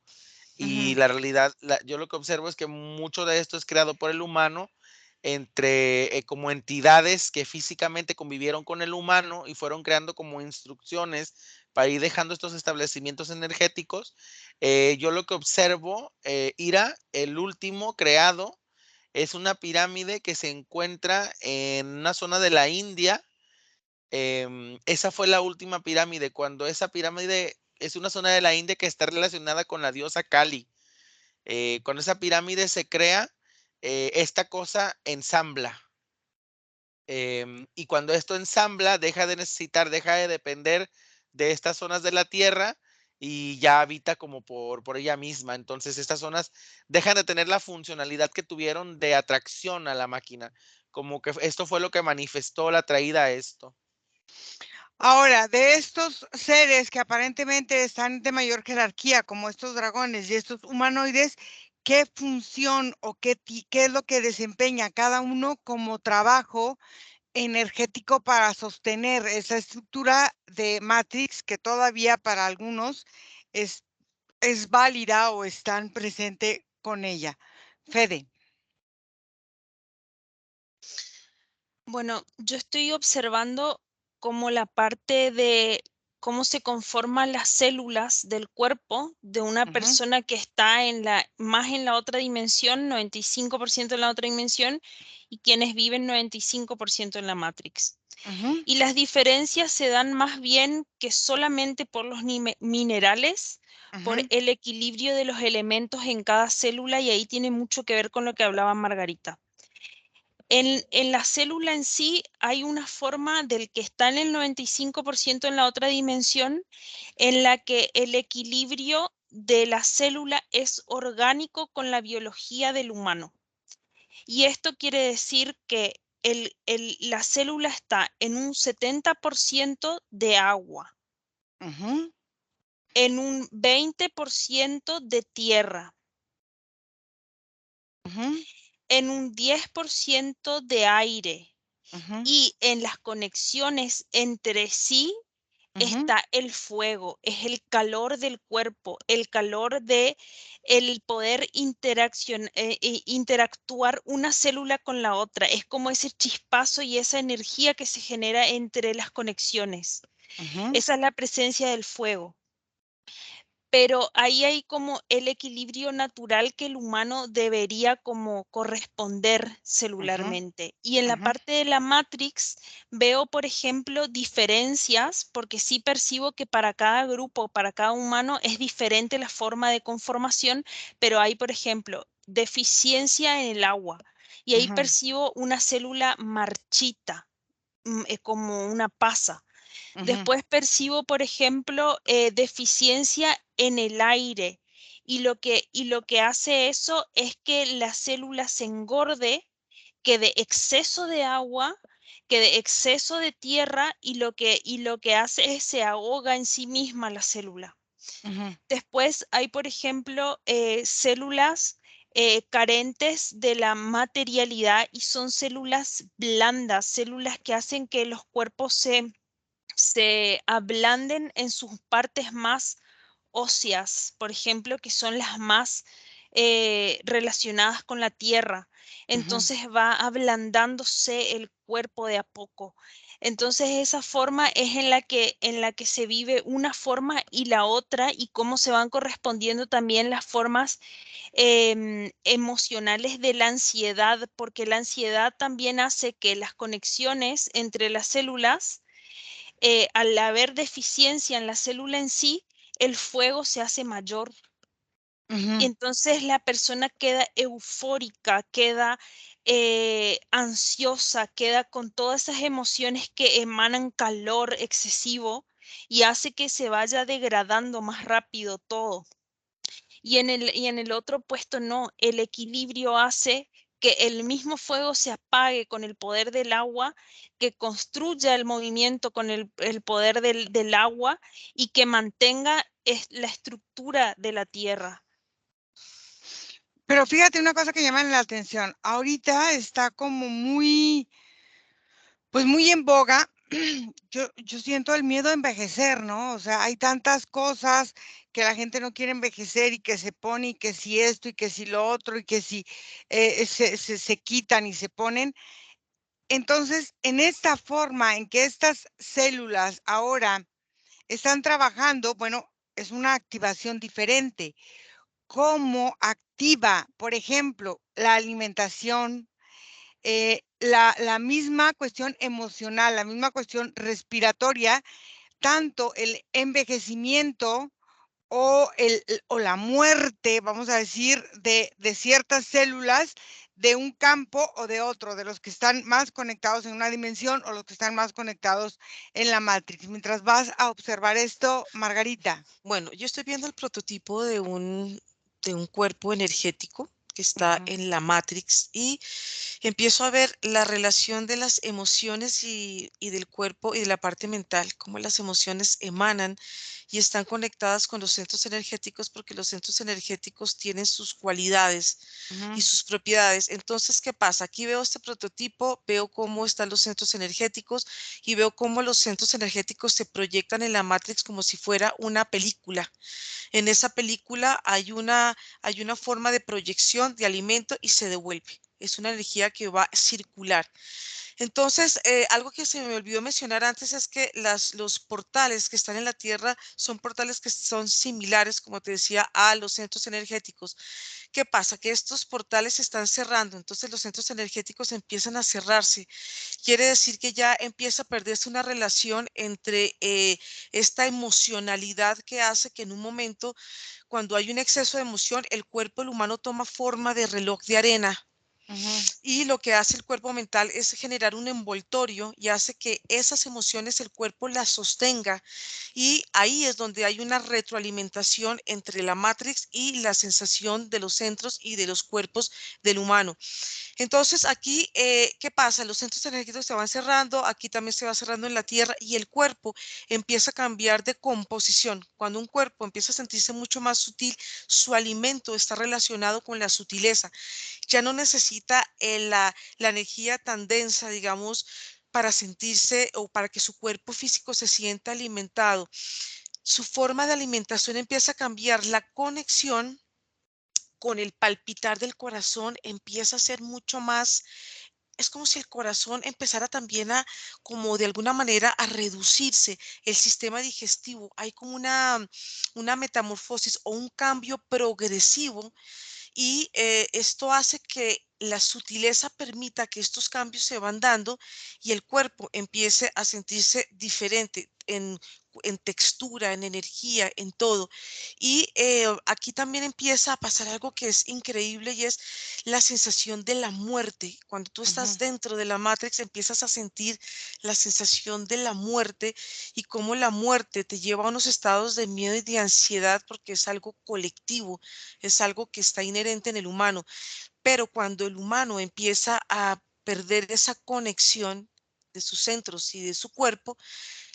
Y la realidad, yo lo que observo es que mucho de esto es creado por el humano entre como entidades que físicamente convivieron con el humano y fueron creando como instrucciones para ir dejando estos establecimientos energéticos. Yo lo que observo, Ira, el último creado es una pirámide que se encuentra en una zona de la India. Esa fue la última pirámide, cuando esa pirámide es una zona de la India que está relacionada con la diosa Kali. Cuando esa pirámide se crea, esta cosa ensambla. Y cuando esto ensambla, deja de depender de estas zonas de la Tierra y ya habita como por ella misma. Entonces, estas zonas dejan de tener la funcionalidad que tuvieron de atracción a la máquina. Como que esto fue lo que manifestó la traída a esto. Ahora, de estos seres que aparentemente están de mayor jerarquía, como estos dragones y estos humanoides, ¿qué función o qué es lo que desempeña cada uno como trabajo energético para sostener esa estructura de Matrix que todavía para algunos es, es válida o están presente con ella? Fede. Bueno, yo estoy observando cómo la parte de cómo se conforman las células del cuerpo de una Ujú, persona que está más en la otra dimensión, 95% en la otra dimensión, y quienes viven 95% en la Matrix. ujú, Y las diferencias se dan más bien que solamente por los minerales, por ujú, el equilibrio de los elementos en cada célula, y ahí tiene mucho que ver con lo que hablaba Margarita. En la célula en sí hay una forma del que está en el 95% en la otra dimensión, en la que el equilibrio de la célula es orgánico con la biología del humano. Y esto quiere decir que la célula está en un 70% de agua, ujú, en un 20% de tierra, ujú, en un 10% de aire, ujú, y en las conexiones entre sí ujú, está el fuego, es el calor del cuerpo, el calor de el poder interactuar una célula con la otra. Es como ese chispazo y esa energía que se genera entre las conexiones. ujú, Esa es la presencia del fuego. Pero ahí hay como el equilibrio natural que el humano debería como corresponder ujú, celularmente. Y en la ujú, parte de la Matrix veo, por ejemplo, diferencias, porque sí percibo que para cada grupo, para cada humano es diferente la forma de conformación, pero hay, por ejemplo, deficiencia en el agua. Y ahí ujú, percibo una célula marchita, como una pasa. ujú, Después percibo, por ejemplo, deficiencia en el aire, y lo que hace eso es que la célula se engorde, que de exceso de agua, que de exceso de tierra, y lo que hace es se ahoga en sí misma la célula. ujú, Después hay, por ejemplo, células carentes de la materialidad, y son células blandas, células que hacen que los cuerpos se ablanden en sus partes más óseas, por ejemplo, que son las más relacionadas con la tierra. entonces va ablandándose el cuerpo de a poco. Entonces esa forma es en la que se vive una forma y la otra y cómo se van correspondiendo también las formas emocionales de la ansiedad, porque la ansiedad también hace que las conexiones entre las células, al haber deficiencia en la célula en sí, el fuego se hace mayor. Y entonces la persona queda eufórica, queda ansiosa, queda con todas esas emociones que emanan calor excesivo y hace que se vaya degradando más rápido todo. Y en el otro puesto no, el equilibrio hace que el mismo fuego se apague con el poder del agua, que construya el movimiento con el poder del agua y que mantenga la estructura de la tierra. Pero fíjate una cosa que llama la atención. Ahorita está como muy, pues muy en boga. Yo siento el miedo a envejecer, ¿no? O sea, hay tantas cosas que la gente no quiere envejecer y que se pone y que si esto y que si lo otro y que si se quitan y se ponen. Entonces, en esta forma en que estas células ahora están trabajando, bueno, es una activación diferente. ¿Cómo activa, por ejemplo, la alimentación, la misma cuestión emocional, la misma cuestión respiratoria, tanto el envejecimiento o la muerte, vamos a decir, de ciertas células de un campo o de otro, de los que están más conectados en una dimensión o los que están más conectados en la Matrix? Mientras vas a observar esto, Margarita. Bueno, yo estoy viendo el prototipo de un cuerpo energético que está en la Matrix y empiezo a ver la relación de las emociones y del cuerpo y de la parte mental, cómo las emociones emanan y están conectadas con los centros energéticos porque los centros energéticos tienen sus cualidades y sus propiedades. Entonces, ¿qué pasa? Aquí veo este prototipo, veo cómo están los centros energéticos y veo cómo los centros energéticos se proyectan en la Matrix como si fuera una película. En esa película hay una forma de proyección de alimento y se devuelve. Es una energía que va a circular. Entonces, algo que se me olvidó mencionar antes es que los portales que están en la Tierra son portales que son similares, como te decía, a los centros energéticos. ¿Qué pasa? Que estos portales se están cerrando, entonces los centros energéticos empiezan a cerrarse. Quiere decir que ya empieza a perderse una relación entre esta emocionalidad que hace que en un momento, cuando hay un exceso de emoción, el cuerpo del humano toma forma de reloj de arena. Y lo que hace el cuerpo mental es generar un envoltorio y hace que esas emociones el cuerpo las sostenga. Y ahí es donde hay una retroalimentación entre la Matrix y la sensación de los centros y de los cuerpos del humano. Entonces aquí, ¿qué pasa? Los centros energéticos se van cerrando, aquí también se va cerrando en la Tierra y el cuerpo empieza a cambiar de composición. Cuando un cuerpo empieza a sentirse mucho más sutil, su alimento está relacionado con la sutileza. Ya no necesita la energía tan densa, digamos, para sentirse o para que su cuerpo físico se sienta alimentado. Su forma de alimentación empieza a cambiar, la conexión con el palpitar del corazón empieza a ser mucho más, es como si el corazón empezara también a, como de alguna manera, a reducirse el sistema digestivo. Hay como una metamorfosis o un cambio progresivo y esto hace que la sutileza permita que estos cambios se van dando y el cuerpo empiece a sentirse diferente en textura, en energía, en todo. Y aquí también empieza a pasar algo que es increíble y es la sensación de la muerte. Cuando tú estás dentro de la Matrix, empiezas a sentir la sensación de la muerte y cómo la muerte te lleva a unos estados de miedo y de ansiedad porque es algo colectivo, es algo que está inherente en el humano. Pero cuando el humano empieza a perder esa conexión de sus centros y de su cuerpo,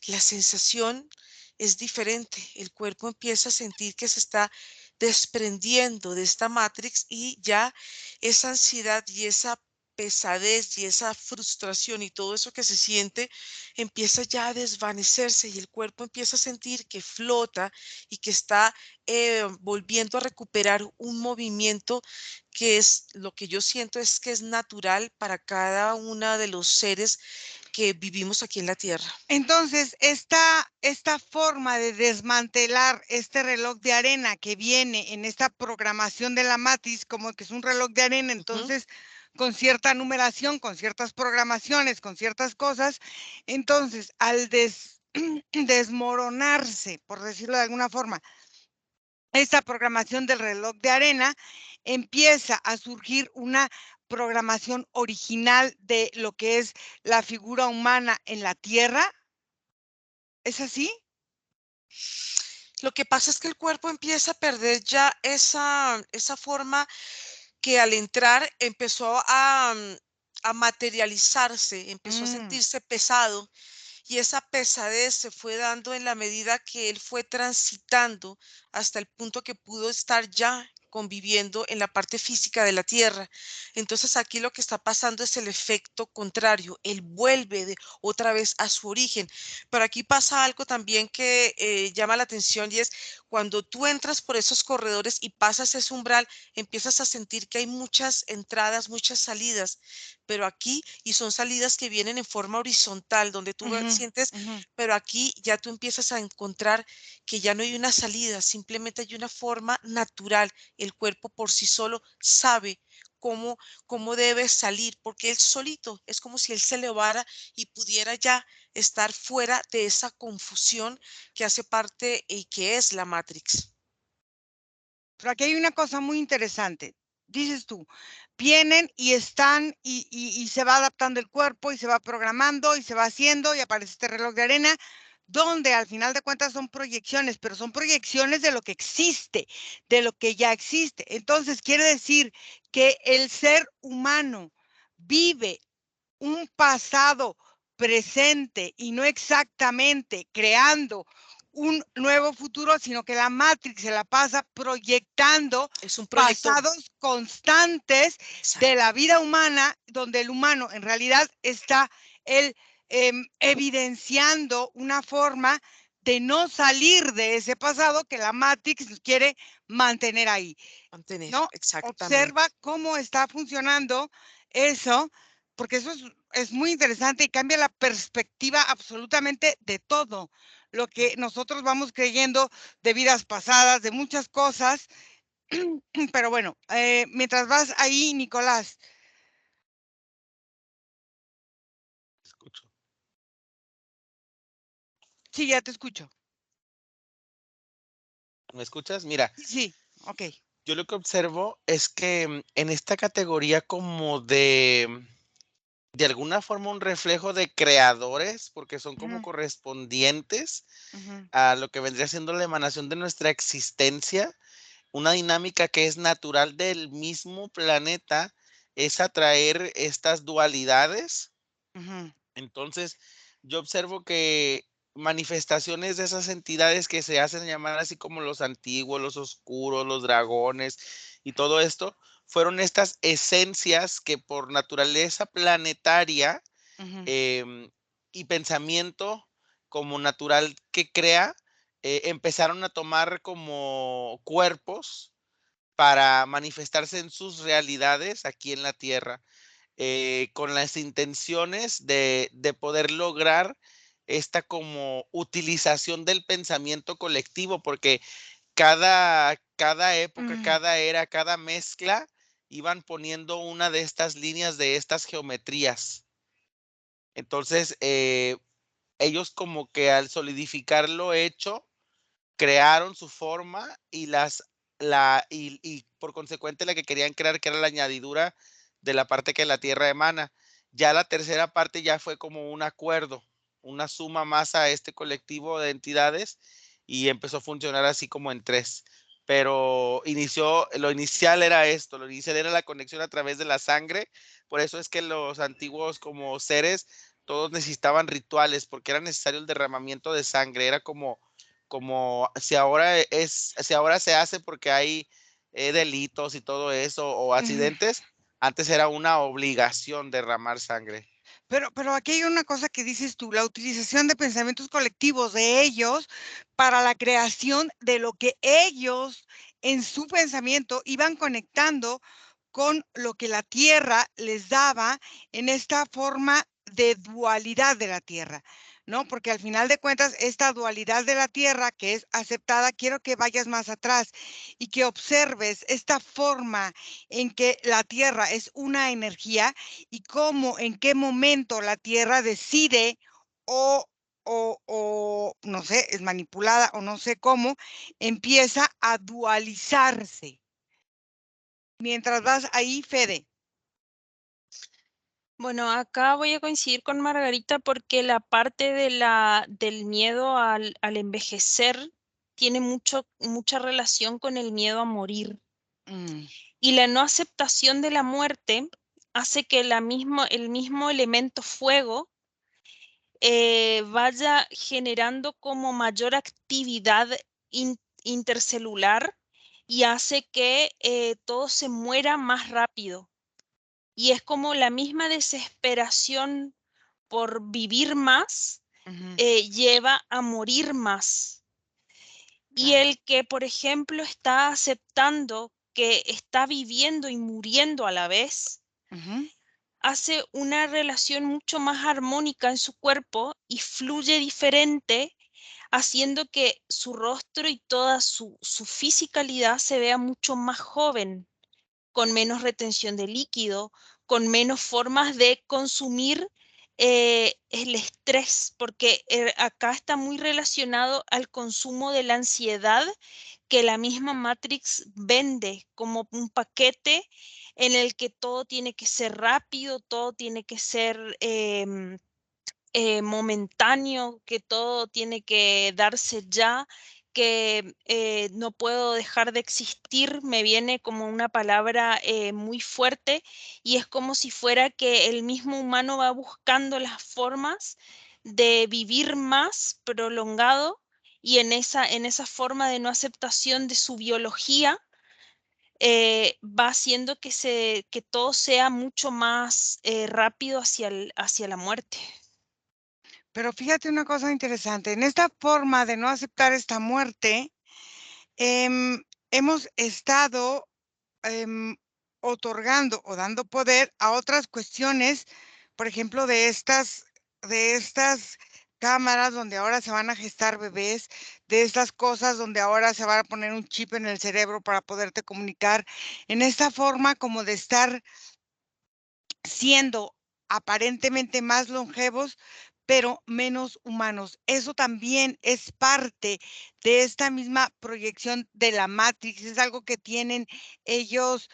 la sensación es diferente. El cuerpo empieza a sentir que se está desprendiendo de esta Matrix y ya esa ansiedad y esa pesadez y esa frustración y todo eso que se siente empieza ya a desvanecerse y el cuerpo empieza a sentir que flota y que está volviendo a recuperar un movimiento que es lo que yo siento es que es natural para cada uno de los seres que vivimos aquí en la Tierra. Entonces, esta forma de desmantelar este reloj de arena que viene en esta programación de la matriz, como que es un reloj de arena, entonces, con cierta numeración, con ciertas programaciones, con ciertas cosas, entonces, al desmoronarse, por decirlo de alguna forma, esta programación del reloj de arena, empieza a surgir una programación original de lo que es la figura humana en la Tierra. ¿Es así? Lo que pasa es que el cuerpo empieza a perder ya esa forma que al entrar empezó a materializarse, empezó a Mm, sentirse pesado y esa pesadez se fue dando en la medida que él fue transitando hasta el punto que pudo estar ya conviviendo en la parte física de la tierra. Entonces aquí lo que está pasando es el efecto contrario. Él vuelve otra vez a su origen. Pero aquí pasa algo también que llama la atención y es cuando tú entras por esos corredores y pasas ese umbral, empiezas a sentir que hay muchas entradas, muchas salidas, pero aquí, y son salidas que vienen en forma horizontal, donde tú ujú, sientes, ujú. pero aquí ya tú empiezas a encontrar que ya no hay una salida, simplemente hay una forma natural. El cuerpo por sí solo sabe cómo debe salir, porque él solito es como si él se elevara y pudiera ya estar fuera de esa confusión que hace parte y que es la Matrix. Pero aquí hay una cosa muy interesante. Dices tú, vienen y están y se va adaptando el cuerpo y se va programando y se va haciendo y aparece este reloj de arena, donde al final de cuentas son proyecciones, pero son proyecciones de lo que existe, de lo que ya existe. Entonces quiere decir que el ser humano vive un pasado presente y no exactamente creando un nuevo futuro, sino que la Matrix se la pasa proyectando Es un proyecto pasados constantes de exacto. la vida humana, donde el humano en realidad está él evidenciando una forma de no salir de ese pasado que la Matrix quiere mantener ahí, Mantener, ¿no? exactamente. Observa cómo está funcionando eso, porque eso es muy interesante y cambia la perspectiva absolutamente de todo lo que nosotros vamos creyendo de vidas pasadas, de muchas cosas. Pero bueno, mientras vas ahí, Nicolás, Escucho. sí, ya te escucho. ¿Me escuchas? Mira, Sí, sí, ok. yo lo que observo es que en esta categoría como de alguna forma un reflejo de creadores, porque son como Ujú, correspondientes ujú, a lo que vendría siendo la emanación de nuestra existencia, una dinámica que es natural del mismo planeta es atraer estas dualidades. ujú, Entonces, yo observo que manifestaciones de esas entidades que se hacen llamar así como los antiguos, los oscuros, los dragones y todo esto, fueron estas esencias que por naturaleza planetaria ujú, em, y pensamiento como natural que crea, empezaron a tomar como cuerpos para manifestarse en sus realidades aquí en la Tierra, con las intenciones de poder lograr esta como utilización del pensamiento colectivo, porque cada época, mm, cada era, cada mezcla, iban poniendo una de estas líneas de estas geometrías. Entonces, ellos como que al solidificar lo hecho, crearon su forma y y por consecuente la que querían crear, que era la añadidura de la parte que la tierra emana. Ya la tercera parte ya fue como un acuerdo, una suma más a este colectivo de entidades y empezó a funcionar así como en tres. Pero lo inicial era esto, lo inicial era la conexión a través de la sangre. Por eso es que los antiguos como seres, todos necesitaban rituales porque era necesario el derramamiento de sangre. Era como si ahora se hace porque hay delitos y todo eso o ujú. accidentes, Antes era una obligación derramar sangre. Pero aquí hay una cosa que dices tú, la utilización de pensamientos colectivos de ellos para la creación de lo que ellos en su pensamiento iban conectando con lo que la tierra les daba en esta forma de dualidad de la tierra, ¿no? Porque al final de cuentas, esta dualidad de la tierra que es aceptada, quiero que vayas más atrás y que observes esta forma en que la tierra es una energía y cómo, en qué momento la tierra decide o, o no sé, es manipulada o no sé cómo, empieza a dualizarse. Mientras vas ahí, Fede. Bueno, acá voy a coincidir con Margarita porque la parte de del miedo al envejecer tiene mucha relación con el miedo a morir. Mm, Y la no aceptación de la muerte hace que el mismo elemento fuego vaya generando como mayor actividad intercelular y hace que todo se muera más rápido. Y es como la misma desesperación por vivir más ujú, lleva a morir más. Y claro. el que, por ejemplo, está aceptando que está viviendo y muriendo a la vez, Ujú, hace una relación mucho más armónica en su cuerpo y fluye diferente, haciendo que su rostro y toda su fisicalidad se vea mucho más joven, con menos retención de líquido, con menos formas de consumir el estrés, porque acá está muy relacionado al consumo de la ansiedad que la misma Matrix vende como un paquete en el que todo tiene que ser rápido, todo tiene que ser momentáneo, que todo tiene que darse ya, que no puedo dejar de existir, me viene como una palabra muy fuerte y es como si fuera que el mismo humano va buscando las formas de vivir más prolongado y en esa forma de no aceptación de su biología va haciendo que todo sea mucho más rápido hacia la muerte. Pero fíjate una cosa interesante, en esta forma de no aceptar esta muerte, hemos estado otorgando o dando poder a otras cuestiones, por ejemplo, de estas cámaras donde ahora se van a gestar bebés, de estas cosas donde ahora se va a poner un chip en el cerebro para poderte comunicar, en esta forma como de estar siendo aparentemente más longevos, pero menos humanos. Eso también es parte de esta misma proyección de la Matrix, es algo que tienen ellos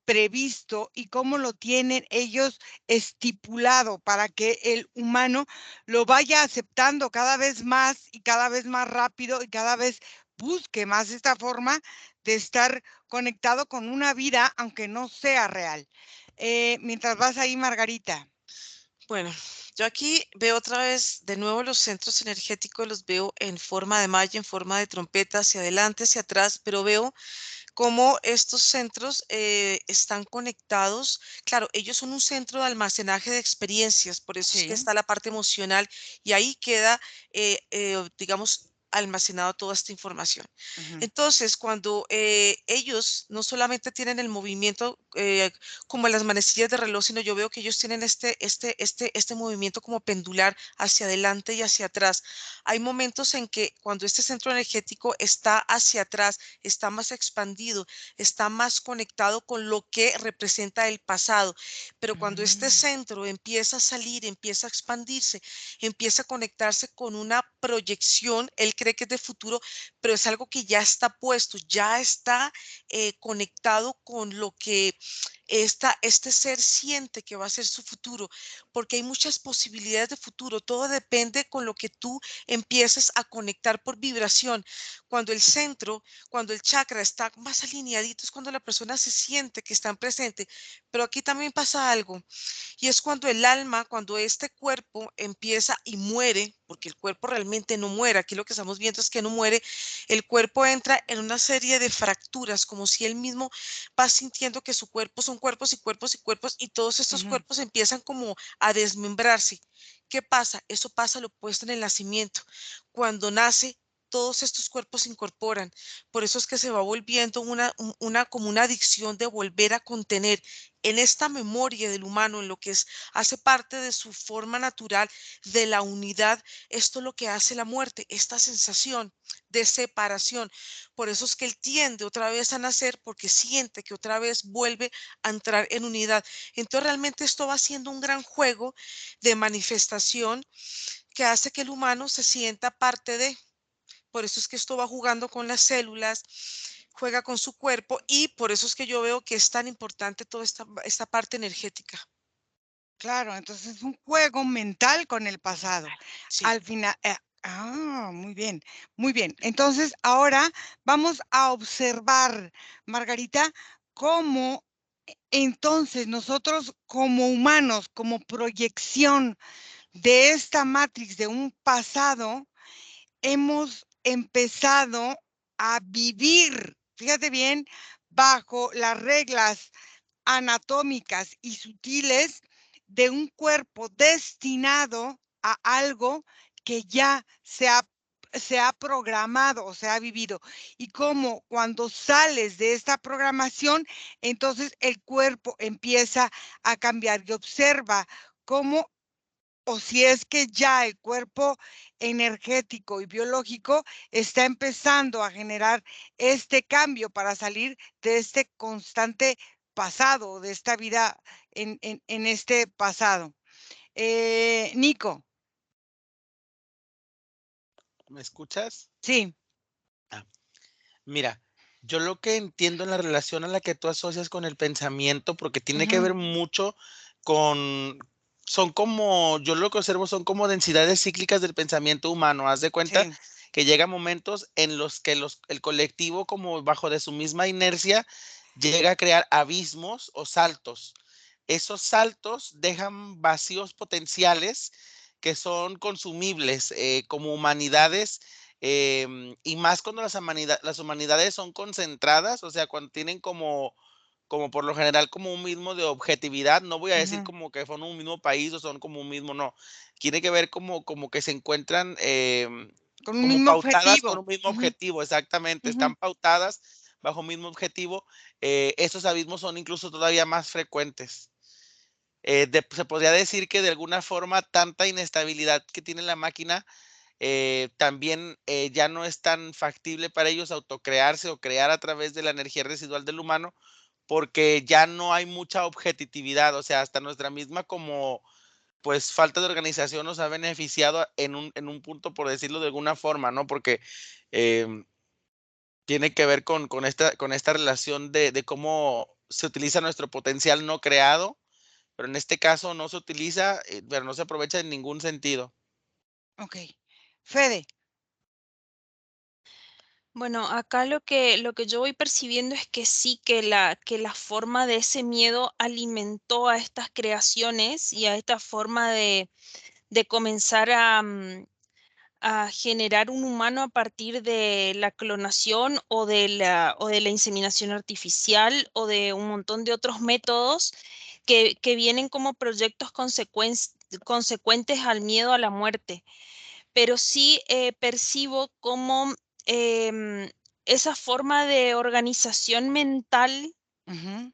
previsto y cómo lo tienen ellos estipulado para que el humano lo vaya aceptando cada vez más y cada vez más rápido y cada vez busque más esta forma de estar conectado con una vida, aunque no sea real. Mientras vas ahí, Margarita. Bueno, yo aquí veo otra vez de nuevo los centros energéticos, los veo en forma de malla, en forma de trompeta, hacia adelante, hacia atrás, pero veo cómo estos centros están conectados. Claro, ellos son un centro de almacenaje de experiencias, por eso es que Sí. está la parte emocional y ahí queda, digamos, almacenado toda esta información. Ujú, Entonces, cuando ellos no solamente tienen el movimiento como las manecillas de reloj, sino yo veo que ellos tienen este movimiento como pendular hacia adelante y hacia atrás. Hay momentos en que cuando este centro energético está hacia atrás, está más expandido, está más conectado con lo que representa el pasado. Pero cuando este mm, centro empieza a salir, empieza a expandirse, empieza a conectarse con una proyección, él cree que es de futuro, pero es algo que ya está puesto, ya está conectado con lo que este ser siente que va a ser su futuro, porque hay muchas posibilidades de futuro. Todo depende con lo que tú empieces a conectar por vibración. Cuando el centro, cuando el chakra está más alineadito, es cuando la persona se siente que está presente. Pero aquí también pasa algo, y es cuando el alma, cuando este cuerpo empieza y muere, porque el cuerpo realmente no muere, aquí lo que estamos viendo es que no muere, el cuerpo entra en una serie de fracturas, como si él mismo va sintiendo que su cuerpo son cuerpos y cuerpos y cuerpos, y todos estos Ujú. cuerpos empiezan como a desmembrarse. ¿Qué pasa? Eso pasa lo opuesto en el nacimiento. Cuando nace, todos estos cuerpos se incorporan. Por eso es que se va volviendo como una adicción de volver a contener en esta memoria del humano, en lo que hace parte de su forma natural, de la unidad. Esto es lo que hace la muerte, esta sensación de separación. Por eso es que él tiende otra vez a nacer, porque siente que otra vez vuelve a entrar en unidad. Entonces realmente esto va siendo un gran juego de manifestación que hace que el humano se sienta parte de. Por eso es que esto va jugando con las células, juega con su cuerpo, y por eso es que yo veo que es tan importante toda esta parte energética. Claro, entonces es un juego mental con el pasado. Sí. Al final, muy bien, muy bien. Entonces, ahora vamos a observar, Margarita, cómo entonces nosotros como humanos, como proyección de esta matrix de un pasado, hemos empezado a vivir, fíjate bien, bajo las reglas anatómicas y sutiles de un cuerpo destinado a algo que ya se ha programado o se ha vivido. Y como cuando sales de esta programación, entonces el cuerpo empieza a cambiar y observa cómo, o si es que ya el cuerpo energético y biológico está empezando a generar este cambio para salir de este constante pasado, de esta vida en este pasado. Nico, ¿Me escuchas? sí. Ah, mira, yo lo que entiendo en la relación a la que tú asocias con el pensamiento, porque tiene que Ujú, ver mucho con, son como, yo lo que observo son como densidades cíclicas del pensamiento humano. Haz de cuenta sí. que llega momentos en los que el colectivo, como bajo de su misma inercia, llega a crear abismos o saltos. Esos saltos dejan vacíos potenciales que son consumibles como humanidades, y más cuando las humanidades son concentradas, o sea, cuando tienen como por lo general como un mismo de objetividad. No voy a decir Ujú, como que son un mismo país o son como un mismo, no. Tiene que ver como que se encuentran con un como mismo pautadas con objetivo. un mismo Ujú, objetivo, exactamente, ujú, están pautadas bajo un mismo objetivo. Esos abismos son incluso todavía más frecuentes. Se podría decir que de alguna forma tanta inestabilidad que tiene la máquina, también ya no es tan factible para ellos autocrearse o crear a través de la energía residual del humano, porque ya no hay mucha objetividad. O sea, hasta nuestra misma como pues falta de organización nos ha beneficiado en un punto, por decirlo de alguna forma, ¿no? Porque em, tiene que ver con esta relación de cómo se utiliza nuestro potencial no creado, pero en este caso no se utiliza, pero no se aprovecha en ningún sentido. ok. Fede. Bueno, acá lo que yo voy percibiendo es que sí, que la forma de ese miedo alimentó a estas creaciones y a esta forma de comenzar a generar un humano a partir de la clonación o de la inseminación artificial o de un montón de otros métodos que vienen como proyectos consecuentes al miedo a la muerte. Pero sí percibo como em, esa forma de organización mental Ujú,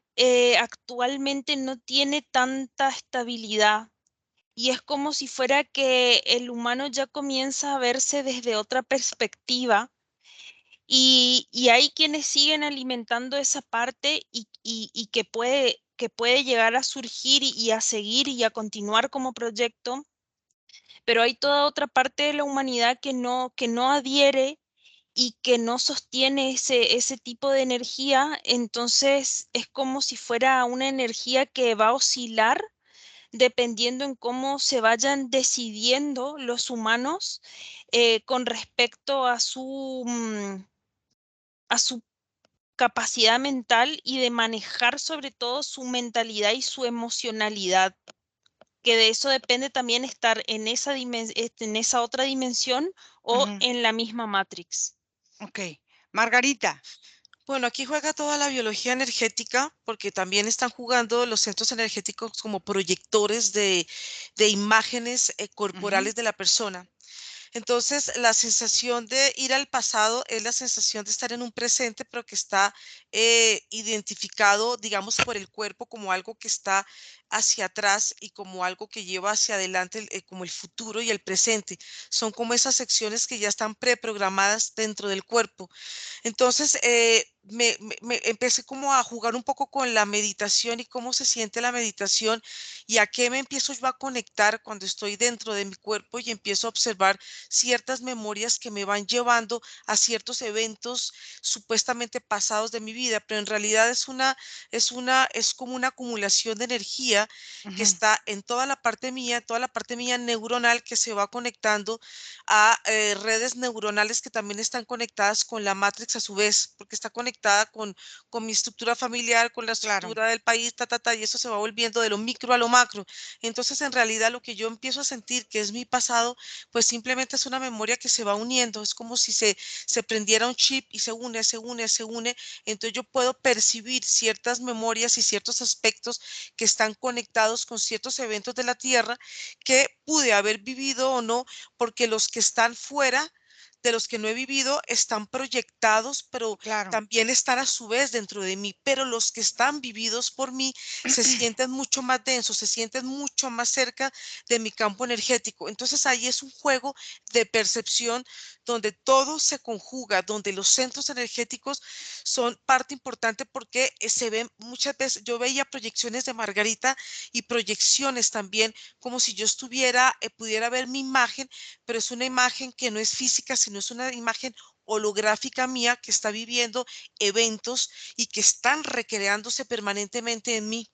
actualmente no tiene tanta estabilidad y es como si fuera que el humano ya comienza a verse desde otra perspectiva y hay quienes siguen alimentando esa parte y que puede llegar a surgir y a seguir y a continuar como proyecto, pero hay toda otra parte de la humanidad que no adhiere y que no sostiene ese tipo de energía. Entonces es como si fuera una energía que va a oscilar dependiendo en cómo se vayan decidiendo los humanos con respecto a su capacidad mental y de manejar sobre todo su mentalidad y su emocionalidad, que de eso depende también estar en en esa otra dimensión o ujú, en la misma Matrix. ok. Margarita. Bueno, aquí juega toda la biología energética, porque también están jugando los centros energéticos como proyectores de imágenes corporales de la persona. Entonces, la sensación de ir al pasado es la sensación de estar en un presente, pero que está identificado, digamos, por el cuerpo como algo que está hacia atrás y como algo que lleva hacia adelante, como el futuro y el presente. Son como esas secciones que ya están preprogramadas dentro del cuerpo. Entonces, me empecé como a jugar un poco con la meditación y cómo se siente la meditación y a qué me empiezo yo a conectar cuando estoy dentro de mi cuerpo y empiezo a observar ciertas memorias que me van llevando a ciertos eventos supuestamente pasados de mi vida, pero en realidad es como una acumulación de energía que está en toda la parte mía neuronal que se va conectando a redes neuronales que también están conectadas con la Matrix a su vez, porque está conectada con mi estructura familiar, con la Claro. estructura del país, y eso se va volviendo de lo micro a lo macro. Entonces, en realidad, lo que yo empiezo a sentir que es mi pasado, pues simplemente es una memoria que se va uniendo. Es como si se prendiera un chip y se une, se une, se une. Entonces, yo puedo percibir ciertas memorias y ciertos aspectos que están conectados con ciertos eventos de la Tierra que pude haber vivido o no, porque los que están fuera de los que no he vivido están proyectados, pero Claro. también están a su vez dentro de mí, pero los que están vividos por mí se sienten mucho más densos, se sienten mucho más cerca de mi campo energético. Entonces ahí es un juego de percepción donde todo se conjuga, donde los centros energéticos son parte importante porque se ven muchas veces, yo veía proyecciones de Margarita y proyecciones también como si yo estuviera, pudiera ver mi imagen, pero es una imagen que no es física, sino es una imagen holográfica mía que está viviendo eventos y que están recreándose permanentemente en mí.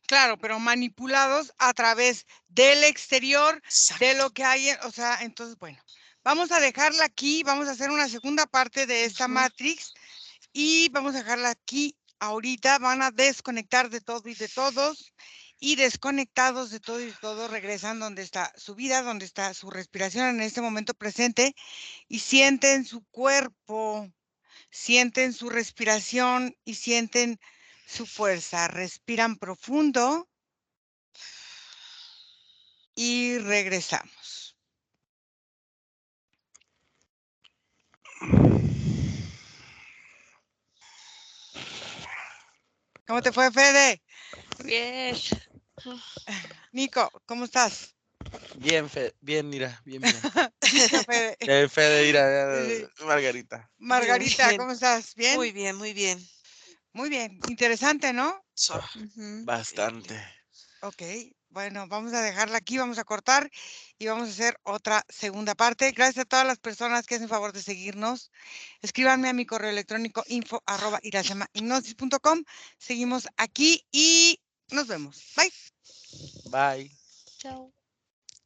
Claro, pero manipulados a través del exterior, de lo Exacto. que hay, o sea, entonces, bueno, vamos a dejarla aquí, vamos a hacer una segunda parte de esta Ujú. Matrix y vamos a dejarla aquí ahorita, van a desconectar de todo y de todos y desconectados de todo y de todo regresan donde está su vida, donde está su respiración en este momento presente y sienten su cuerpo, sienten su respiración y sienten su fuerza. Respiran profundo y regresamos. ¿Cómo te fue, Fede? Bien. Nico, ¿cómo estás? Bien, bien, mira, bien, bien. Nico, Fede. Fede, mira, Sí. Margarita. Bien, Margarita, bien. ¿cómo estás? ¿Bien? Muy bien, muy bien. Muy bien. Interesante, ¿no? Ujú. Bastante. Ok. Bueno, vamos a dejarla aquí, vamos a cortar y vamos a hacer otra segunda parte. Gracias a todas las personas que hacen favor de seguirnos. Escríbanme a mi correo electrónico info@iracemahipnosis.com. Seguimos aquí y nos vemos. Bye. Bye. Chao.